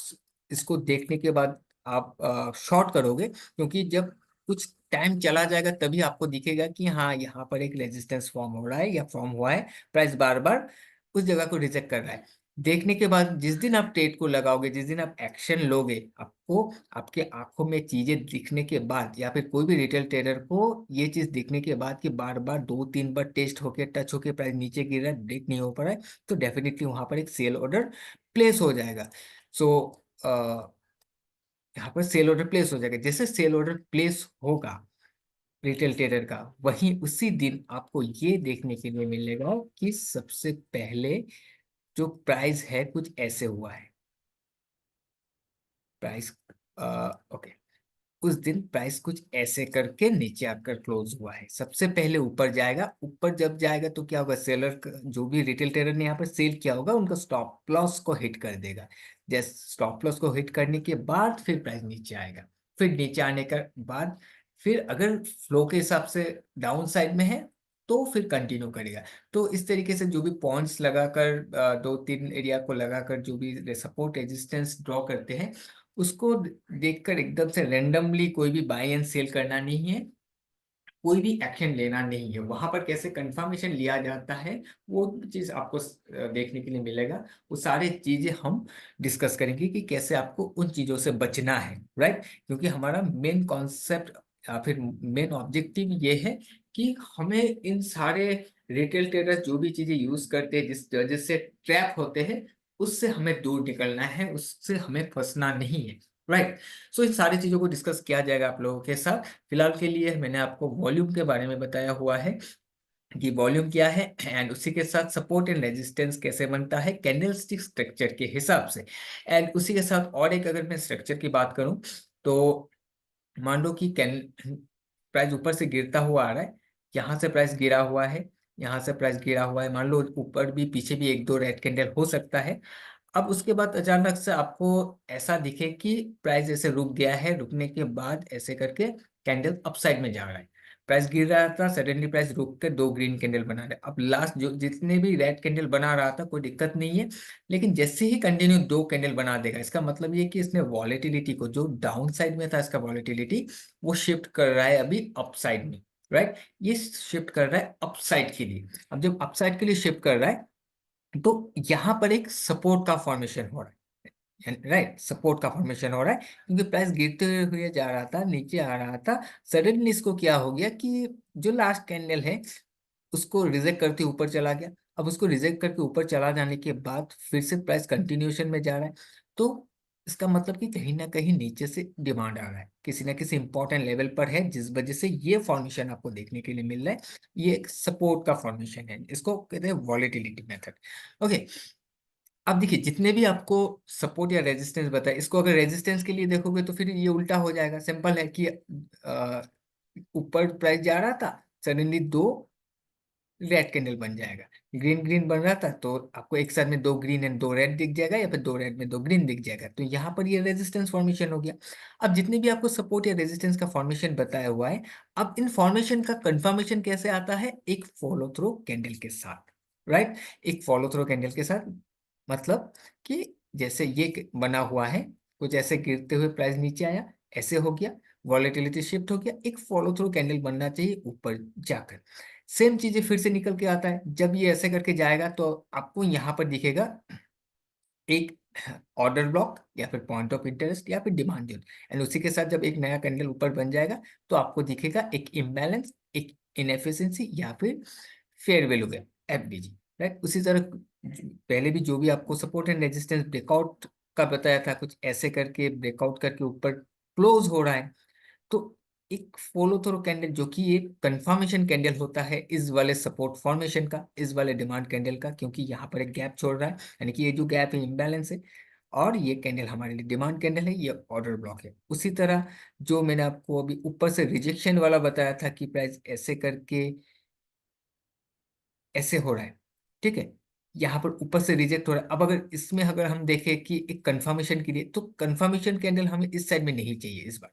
इसको देखने के बाद आप शॉर्ट करोगे, क्योंकि जब कुछ टाइम चला जाएगा तभी आपको दिखेगा कि हाँ यहाँ पर एक रेजिस्टेंस फॉर्म हो रहा है या फॉर्म हुआ है, प्राइस बार बार उस जगह को रिजेक्ट कर रहा है। देखने के बाद जिस दिन आप ट्रेड को लगाओगे, जिस दिन आप एक्शन लोगे, आपको आपके आंखों में चीजें दिखने के बाद या फिर कोई भी रिटेल ट्रेडर को ये चीज दिखने के बाद कि बार बार दो तीन बार टेस्ट होके टच होके प्राइस नीचे गिर रहा है, ब्रेक नहीं हो पा रहा है, तो डेफिनेटली वहां पर एक सेल ऑर्डर प्लेस हो जाएगा। सो यहाँ पर सेल ऑर्डर प्लेस हो जाएगा। जैसे सेल ऑर्डर प्लेस होगा रिटेल ट्रेडर का, वहीं उसी दिन आपको ये देखने के लिए मिलेगा कि सबसे पहले जो प्राइस है कुछ ऐसे हुआ है, प्राइस ओके, उस दिन प्राइस कुछ ऐसे करके नीचे आकर क्लोज हुआ है। सबसे पहले ऊपर जाएगा, ऊपर जब जाएगा तो क्या होगा, सेलर जो भी रिटेल ट्रेडर ने यहाँ पर सेल किया होगा उनका स्टॉप लॉस को हिट कर देगा। जैसे स्टॉप लॉस को हिट करने के बाद फिर प्राइस नीचे आएगा। फिर नीचे आने के बाद फिर अगर फ्लो के हिसाब से डाउन साइड में है तो फिर कंटिन्यू करेगा। तो इस तरीके से जो भी पॉइंट्स लगाकर 2-3 एरिया को लगाकर जो भी सपोर्ट रेजिस्टेंस ड्रॉ करते हैं, उसको देखकर एकदम से रेंडमली कोई भी बाय एंड सेल करना नहीं है, कोई भी एक्शन लेना नहीं है। वहां पर कैसे कंफर्मेशन लिया जाता है वो चीज आपको देखने के लिए मिलेगा। वो सारी चीजें हम डिस्कस करेंगे कि कैसे आपको उन चीजों से बचना है, राइट। क्योंकि हमारा मेन कॉन्सेप्ट या फिर मेन ऑब्जेक्टिव ये है कि हमें इन सारे रिटेल ट्रेडर्स जो भी चीजें यूज करते हैं, जिससे ट्रैप होते हैं, उससे हमें दूर निकलना है, उससे हमें फंसना नहीं है, राइट। सो इन सारी चीजों को डिस्कस किया जाएगा आप लोगों के साथ। फिलहाल के लिए मैंने आपको वॉल्यूम के बारे में बताया हुआ है कि वॉल्यूम क्या है, एंड उसी के साथ सपोर्ट एंड रेजिस्टेंस कैसे बनता है कैंडलस्टिक स्ट्रक्चर के हिसाब से। एंड उसी के साथ और एक अगर मैं स्ट्रक्चर की बात करूं, तो मान लो कि कैन प्राइस ऊपर से गिरता हुआ आ रहा है, यहाँ से प्राइस गिरा हुआ है, यहाँ से प्राइस गिरा हुआ है, मान लो ऊपर भी पीछे भी एक दो रेड कैंडल हो सकता है। अब उसके बाद अचानक से आपको ऐसा दिखे कि प्राइस ऐसे रुक गया है, रुकने के बाद ऐसे करके कैंडल अपसाइड में जा रहा है, प्राइस गिर रहा था, सडनली प्राइस रुक कर दो ग्रीन कैंडल बना रहा है। अब लास्ट जो जितने भी रेड कैंडल बना रहा था कोई दिक्कत नहीं है, लेकिन जैसे ही कंटिन्यू दो कैंडल बना देगा, इसका मतलब ये कि इसने वॉलेटिलिटी को, जो डाउन साइड में था इसका वॉलेटिलिटी, वो शिफ्ट कर रहा है अभी अपसाइड में, राइट। ये शिफ्ट कर रहा है अपसाइड के लिए। अब जब अपसाइड के लिए शिफ्ट कर रहा है, तो यहां पर एक सपोर्ट का फॉर्मेशन हो रहा है, राइट। सपोर्ट का फॉर्मेशन हो रहा है क्योंकि प्राइस गिरते हुए जा रहा था, नीचे आ रहा था, सडनली इसको क्या हो गया कि जो लास्ट कैंडल है उसको रिजेक्ट करके ऊपर चला गया। अब उसको रिजेक्ट करके ऊपर चला जाने के बाद फिर से प्राइस कंटिन्यूएशन में जा रहा है, तो इसका मतलब कि कहीं ना कहीं नीचे से डिमांड आ रहा है, किसी ना किसी इंपॉर्टेंट लेवल पर है, जिस वजह से ये फॉर्मेशन आपको देखने के लिए मिल रहा है। ये एक सपोर्ट का फॉर्मेशन है, इसको कहते हैं वॉलेटिलिटी मेथड। ओके, अब देखिए जितने भी आपको सपोर्ट या रेजिस्टेंस बताए, इसको अगर रेजिस्टेंस के लिए देखोगे तो फिर ये उल्टा हो जाएगा। सिंपल है कि ऊपर प्राइस जा रहा था, सडनली दो रेड कैंडल बन जाएगा, ग्रीन ग्रीन बन रहा था तो आपको एक साथ में दो ग्रीन एंड दो रेड दिख जाएगा, या फिर दो रेड में दो ग्रीन दिख जाएगा, तो यहाँ पर ये रेजिस्टेंस फॉर्मेशन हो गया। अब जितने भी आपको सपोर्ट या रेजिस्टेंस का फॉर्मेशन बताया हुआ है, अब इन फॉर्मेशन का कंफर्मेशन कैसे आता है, एक फॉलो थ्रू कैंडल के साथ, राइट। एक फॉलो थ्रू कैंडल के साथ मतलब कि जैसे ये बना हुआ है, कुछ ऐसे गिरते हुए प्राइस नीचे आया, ऐसे हो गया, वॉलेटिलिटी शिफ्ट हो गया, एक फॉलो थ्रू कैंडल बनना चाहिए ऊपर जाकर। सेम चीजें फिर से निकल के आता है, जब ये ऐसे करके जाएगा तो आपको यहाँ पर दिखेगा एक ऑर्डर ब्लॉक, या फिर पॉइंट ऑफ इंटरेस्ट, या फिर डिमांड जोन। एंड उसी के साथ जब एक नया कैंडल ऊपर बन जाएगा तो आपको दिखेगा एक इम्बैलेंस, एक इनएफिशिएंसी, या फिर fair value gap, FBG, right. उसी तरह पहले भी जो भी आपको सपोर्ट एंड रेजिस्टेंस ब्रेकआउट का बताया था, कुछ ऐसे करके ब्रेकआउट करके ऊपर क्लोज हो रहा है, तो एक फॉलो थ्रू कैंडल जो कि एक कंफर्मेशन कैंडल होता है इस वाले सपोर्ट फॉर्मेशन का, इस वाले डिमांड कैंडल का, क्योंकि यहाँ पर एक गैप छोड़ रहा है, यानी कि ये जो गैप है इम्बैलेंस है, और ये कैंडल हमारे लिए डिमांड कैंडल है, ये ऑर्डर ब्लॉक है। उसी तरह जो मैंने आपको अभी ऊपर से रिजेक्शन वाला बताया था कि प्राइस ऐसे करके ऐसे हो रहा है, ठीक है, यहाँ पर ऊपर से रिजेक्ट हो रहा है। अब अगर इसमें अगर हम देखें कि एक कंफर्मेशन के लिए, तो कंफर्मेशन कैंडल हमें इस साइड में नहीं चाहिए इस बार,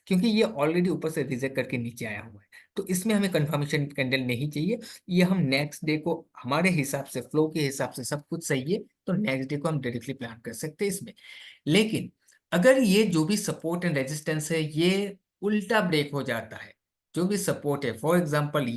क्योंकि ये ऑलरेडी ऊपर से रिजेक्ट करके नीचे आया हुआ है, तो इसमें हमें कंफर्मेशन कैंडल नहीं चाहिए। ये हम नेक्स्ट डे को हमारे हिसाब से, फ्लो के हिसाब से सब कुछ सही है तो नेक्स्ट डे को हम डायरेक्टली प्लान कर सकते हैं इसमें। लेकिन अगर ये जो भी सपोर्ट एंड रेजिस्टेंस है ये उल्टा ब्रेक हो जाता है, जो भी सपोर्ट है, फॉर एग्जाम्पल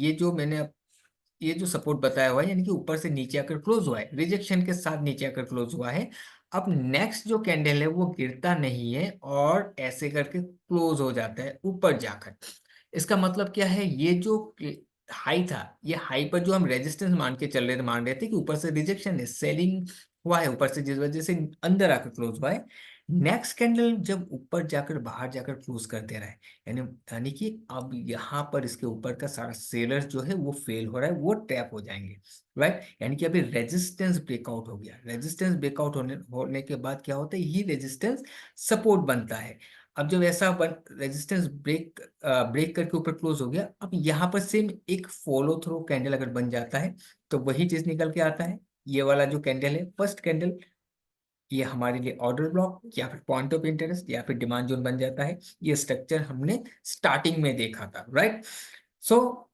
ये जो सपोर्ट बताया हुआ है, यानी कि ऊपर से नीचे आकर क्लोज हुआ है, रिजेक्शन के साथ नीचे आकर क्लोज हुआ है, अब नेक्स्ट जो कैंडल है वो गिरता नहीं है और ऐसे करके क्लोज हो जाता है ऊपर जाकर। इसका मतलब क्या है, ये जो हाई था, ये हाई पर जो हम रेजिस्टेंस मान रहे थे कि ऊपर से रिजेक्शन है, सेलिंग हुआ है ऊपर से, जिस वजह से अंदर आकर क्लोज हुआ है, नेक्स्ट कैंडल जब ऊपर जाकर बाहर जाकर क्लोज कर दे रहा है, यानी यानी कि अब यहाँ पर इसके ऊपर का सारा सेलर जो है वो फेल हो रहा है, वो ट्रैप हो जाएंगे, राइट। यानी कि अभी रेजिस्टेंस ब्रेकआउट हो गया, रेजिस्टेंस ब्रेकआउट होने के बाद क्या होता है, ये रेजिस्टेंस सपोर्ट बनता है। अब जब ऐसा रेजिस्टेंस ब्रेक करके ऊपर क्लोज हो गया, अब यहाँ पर सेम एक फॉलो थ्रू कैंडल अगर बन जाता है तो वही चीज निकल के आता है। ये वाला जो कैंडल है, फर्स्ट कैंडल, ये हमारे लिए ऑर्डर ब्लॉक या फिर पॉइंट ऑफ इंटरेस्ट या फिर डिमांड जोन बन जाता है। ये स्ट्रक्चर हमने स्टार्टिंग में देखा था, राइट। सो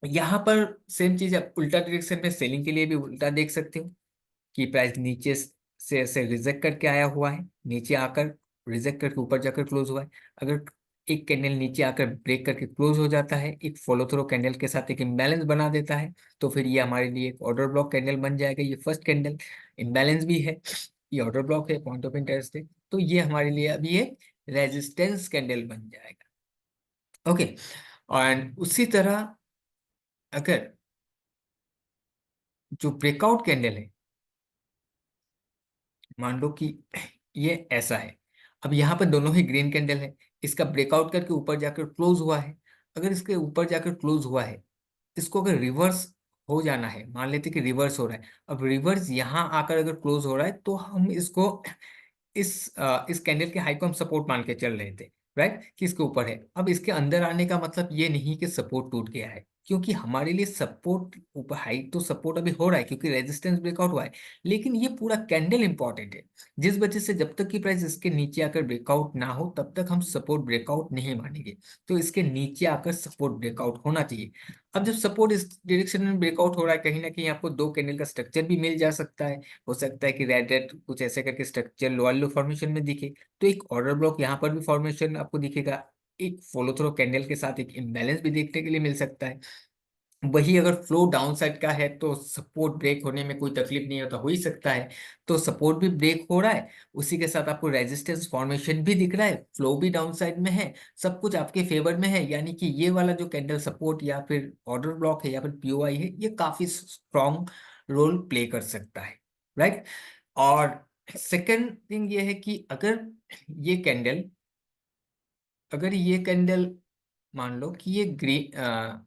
यहाँ पर सेम चीज आप उल्टा डायरेक्शन में सेलिंग के लिए भी उल्टा देख सकते हो कि प्राइस नीचे से ऐसे रिजेक्ट करके आया हुआ है, नीचे आकर रिजेक्ट करके ऊपर जाकर क्लोज हुआ है। अगर एक कैंडल नीचे आकर ब्रेक करके क्लोज हो जाता है, एक फॉलो थ्रो कैंडल के साथ एक इम्बैलेंस बना देता है, तो फिर ये हमारे लिए एक ऑर्डर ब्लॉक कैंडल बन जाएगा। ये फर्स्ट कैंडल इम्बैलेंस भी है, ये ऑर्डर ब्लॉक है, पॉइंट ऑफ इंटरेस्ट है, तो ये हमारे लिए अभी एक रेजिस्टेंस कैंडल बन जाएगा। ओके, और उसी तरह अगर जो ब्रेकआउट कैंडल है, मान लो कि ये ऐसा है, अब यहाँ पर दोनों ही ग्रीन कैंडल है, इसका ब्रेकआउट करके ऊपर जाकर क्लोज हुआ है। अगर इसके ऊपर जाकर क्लोज हुआ है, इसको अगर रिवर्स हो जाना है, मान लेते कि रिवर्स हो रहा है, अब रिवर्स यहाँ आकर अगर क्लोज हो रहा है तो हम इसको इस कैंडल के हाई को हम सपोर्ट मान के चल रहे थे, राइट, कि इसके ऊपर है। अब इसके अंदर आने का मतलब ये नहीं कि सपोर्ट टूट गया है, क्योंकि हमारे लिए सपोर्ट ऊपर हाई तो सपोर्ट अभी हो रहा है क्योंकि रेजिस्टेंस ब्रेकआउट हुआ है, लेकिन ये पूरा कैंडल इंपॉर्टेंट है, जिस वजह से जब तक कि प्राइस इसके नीचे आकर ब्रेकआउट ना हो तब तक हम सपोर्ट ब्रेकआउट नहीं मानेंगे। तो इसके नीचे आकर सपोर्ट ब्रेकआउट होना चाहिए। अब जब सपोर्ट इस डायरेक्शन में ब्रेकआउट हो रहा है, कहीं ना कहीं आपको दो कैंडल का स्ट्रक्चर भी मिल जा सकता है। हो सकता है कि रेड रेड कुछ ऐसे करके स्ट्रक्चर लोअर लो फॉर्मेशन में दिखे, तो एक ऑर्डर ब्लॉक यहाँ पर भी फॉर्मेशन आपको दिखेगा, एक फॉलो थ्रो कैंडल के साथ एक इम्बैलेंस भी देखने के लिए मिल सकता है। वही अगर फ्लो डाउन साइड का है तो सपोर्ट ब्रेक होने में कोई तकलीफ नहीं होता, हो ही सकता है। तो सपोर्ट भी ब्रेक हो रहा है, उसी के साथ आपको रेजिस्टेंस फॉर्मेशन भी दिख रहा है, फ्लो भी डाउन साइड में है, सब कुछ आपके फेवर में है, यानी कि ये वाला जो कैंडल सपोर्ट या फिर ऑर्डर ब्लॉक है या फिर पीओआई है, ये काफी स्ट्रॉन्ग रोल प्ले कर सकता है, राइट। और सेकंड थिंग ये है कि ये कैंडल अगर ये कैंडल मान लो कि ये ग्रीन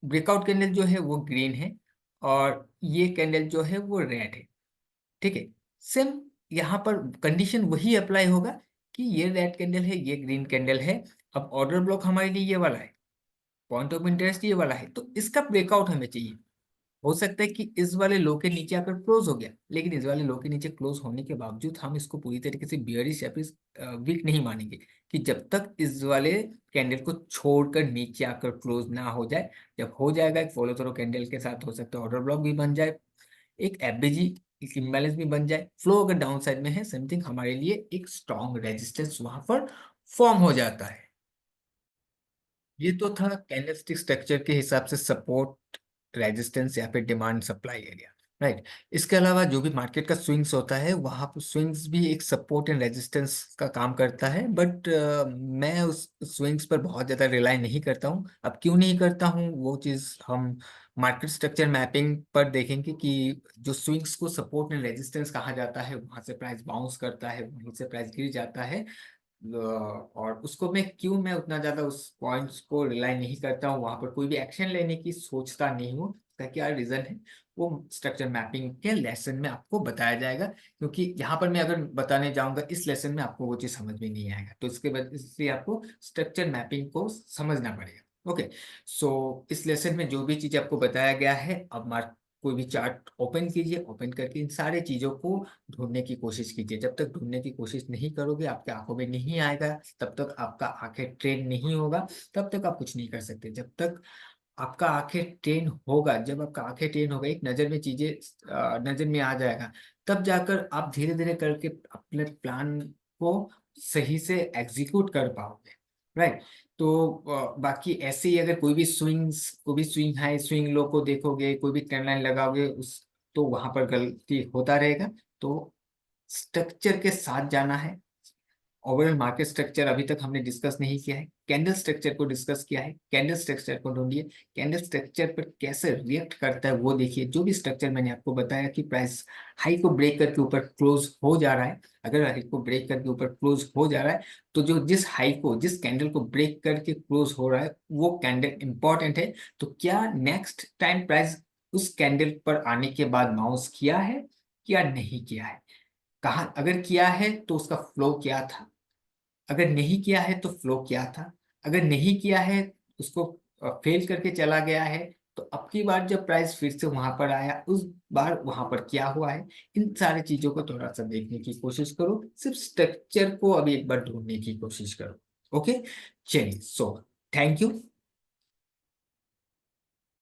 ब्रेकआउट कैंडल जो है वो ग्रीन है और ये कैंडल जो है वो रेड है, ठीक है। सेम यहाँ पर कंडीशन वही अप्लाई होगा कि ये रेड कैंडल है, ये ग्रीन कैंडल है। अब ऑर्डर ब्लॉक हमारे लिए ये वाला है, पॉइंट ऑफ इंटरेस्ट ये वाला है, तो इसका ब्रेकआउट हमें चाहिए। हो सकता है कि इस वाले लो के नीचे आकर क्लोज हो गया, लेकिन इस वाले लो के नीचे क्लोज होने के बावजूद हम इसको पूरी तरीके से बियरिश या फिर वीक नहीं मानेंगे, कि जब तक इस वाले कैंडल को छोड़कर नीचे आकर क्लोज ना हो जाए। जब हो जाएगा, एक फॉलो थ्रो कैंडल के साथ हो सकता है ऑर्डर ब्लॉक भी बन जाए, एक एफबीजी एक इम्बैलेंस भी बन जाए, फ्लो अगर डाउन साइड में है समथिंग, हमारे लिए एक स्ट्रॉन्ग रेजिस्टेंस वहां पर फॉर्म हो जाता है। ये तो था कैंडलस्टिक स्ट्रक्चर के हिसाब से सपोर्ट, रेजिस्टेंस या फिर डिमांड सप्लाई एरिया, राइट। इसके अलावा जो भी मार्केट का स्विंग्स होता है, वहां पर स्विंग्स भी एक सपोर्ट एंड रेजिस्टेंस का काम करता है, बट मैं उस स्विंग्स पर बहुत ज्यादा रिलाई नहीं करता हूँ। अब क्यों नहीं करता हूँ वो चीज हम मार्केट स्ट्रक्चर मैपिंग पर देखेंगे कि जो स्विंग्स को सपोर्ट एंड रेजिस्टेंस कहा जाता है, वहां से प्राइस बाउंस करता है, वहीं से प्राइस गिर जाता है। और उसको मैं उतना ज्यादा उस पॉइंट्स को रिलाई नहीं करता हूँ, वहां पर कोई भी एक्शन लेने की सोचता नहीं हूँ। इसका क्या रीजन है वो स्ट्रक्चर मैपिंग के लेसन में आपको बताया जाएगा, क्योंकि यहाँ पर मैं अगर बताने जाऊंगा इस लेसन में आपको वो चीज समझ में नहीं आएगा, तो इसके वजह से आपको स्ट्रक्चर मैपिंग को समझना पड़ेगा। ओके, सो इस लेसन में जो भी चीज आपको बताया गया है, अब मार्क कोई भी चार्ट ओपन कीजिए, ओपन करके इन सारे चीजों को ढूंढने की कोशिश कीजिए। जब तक ढूंढने की कोशिश नहीं करोगे, आपके आंखों में नहीं आएगा, तब तक आपका आंखें ट्रेन नहीं होगा, तब तक आप कुछ नहीं कर सकते। जब तक आपका आंखें ट्रेन होगा, जब आपका आंखें ट्रेन होगा, एक नजर में चीजें नजर में आ जाएगा, तब जाकर आप धीरे धीरे करके अपने प्लान को सही से एग्जीक्यूट कर पाओगे, राइट। तो बाकी ऐसे ही अगर कोई भी स्विंग हाई स्विंग लो को देखोगे, कोई भी ट्रेंड लाइन लगाओगे उस, तो वहां पर गलती होता रहेगा। तो स्ट्रक्चर के साथ जाना है। ओवरऑल मार्केट स्ट्रक्चर अभी तक हमने डिस्कस नहीं किया है, कैंडल स्ट्रक्चर को डिस्कस किया है। कैंडल स्ट्रक्चर को ढूंढिए, कैंडल स्ट्रक्चर पर कैसे रिएक्ट करता है वो देखिए। जो भी स्ट्रक्चर मैंने आपको बताया कि प्राइस हाई को ब्रेक करके ऊपर क्लोज हो जा रहा है, अगर हाई को ब्रेक करके ऊपर क्लोज हो जा रहा है, तो जो जिस हाई को जिस कैंडल को ब्रेक करके क्लोज हो रहा है वो कैंडल इंपॉर्टेंट है। तो क्या नेक्स्ट टाइम प्राइस उस कैंडल पर आने के बाद बाउंस किया है या नहीं किया है, कहा अगर किया है तो उसका फ्लो क्या था, अगर नहीं किया है तो फ्लो क्या था, अगर नहीं किया है उसको फेल करके चला गया है, तो अब की बार जब प्राइस फिर से वहां पर आया उस बार वहां पर क्या हुआ है। इन सारी चीजों को थोड़ा सा देखने की कोशिश करो, सिर्फ स्ट्रक्चर को अभी एक बार ढूंढने की कोशिश करो। ओके, चलिए, सो थैंक यू।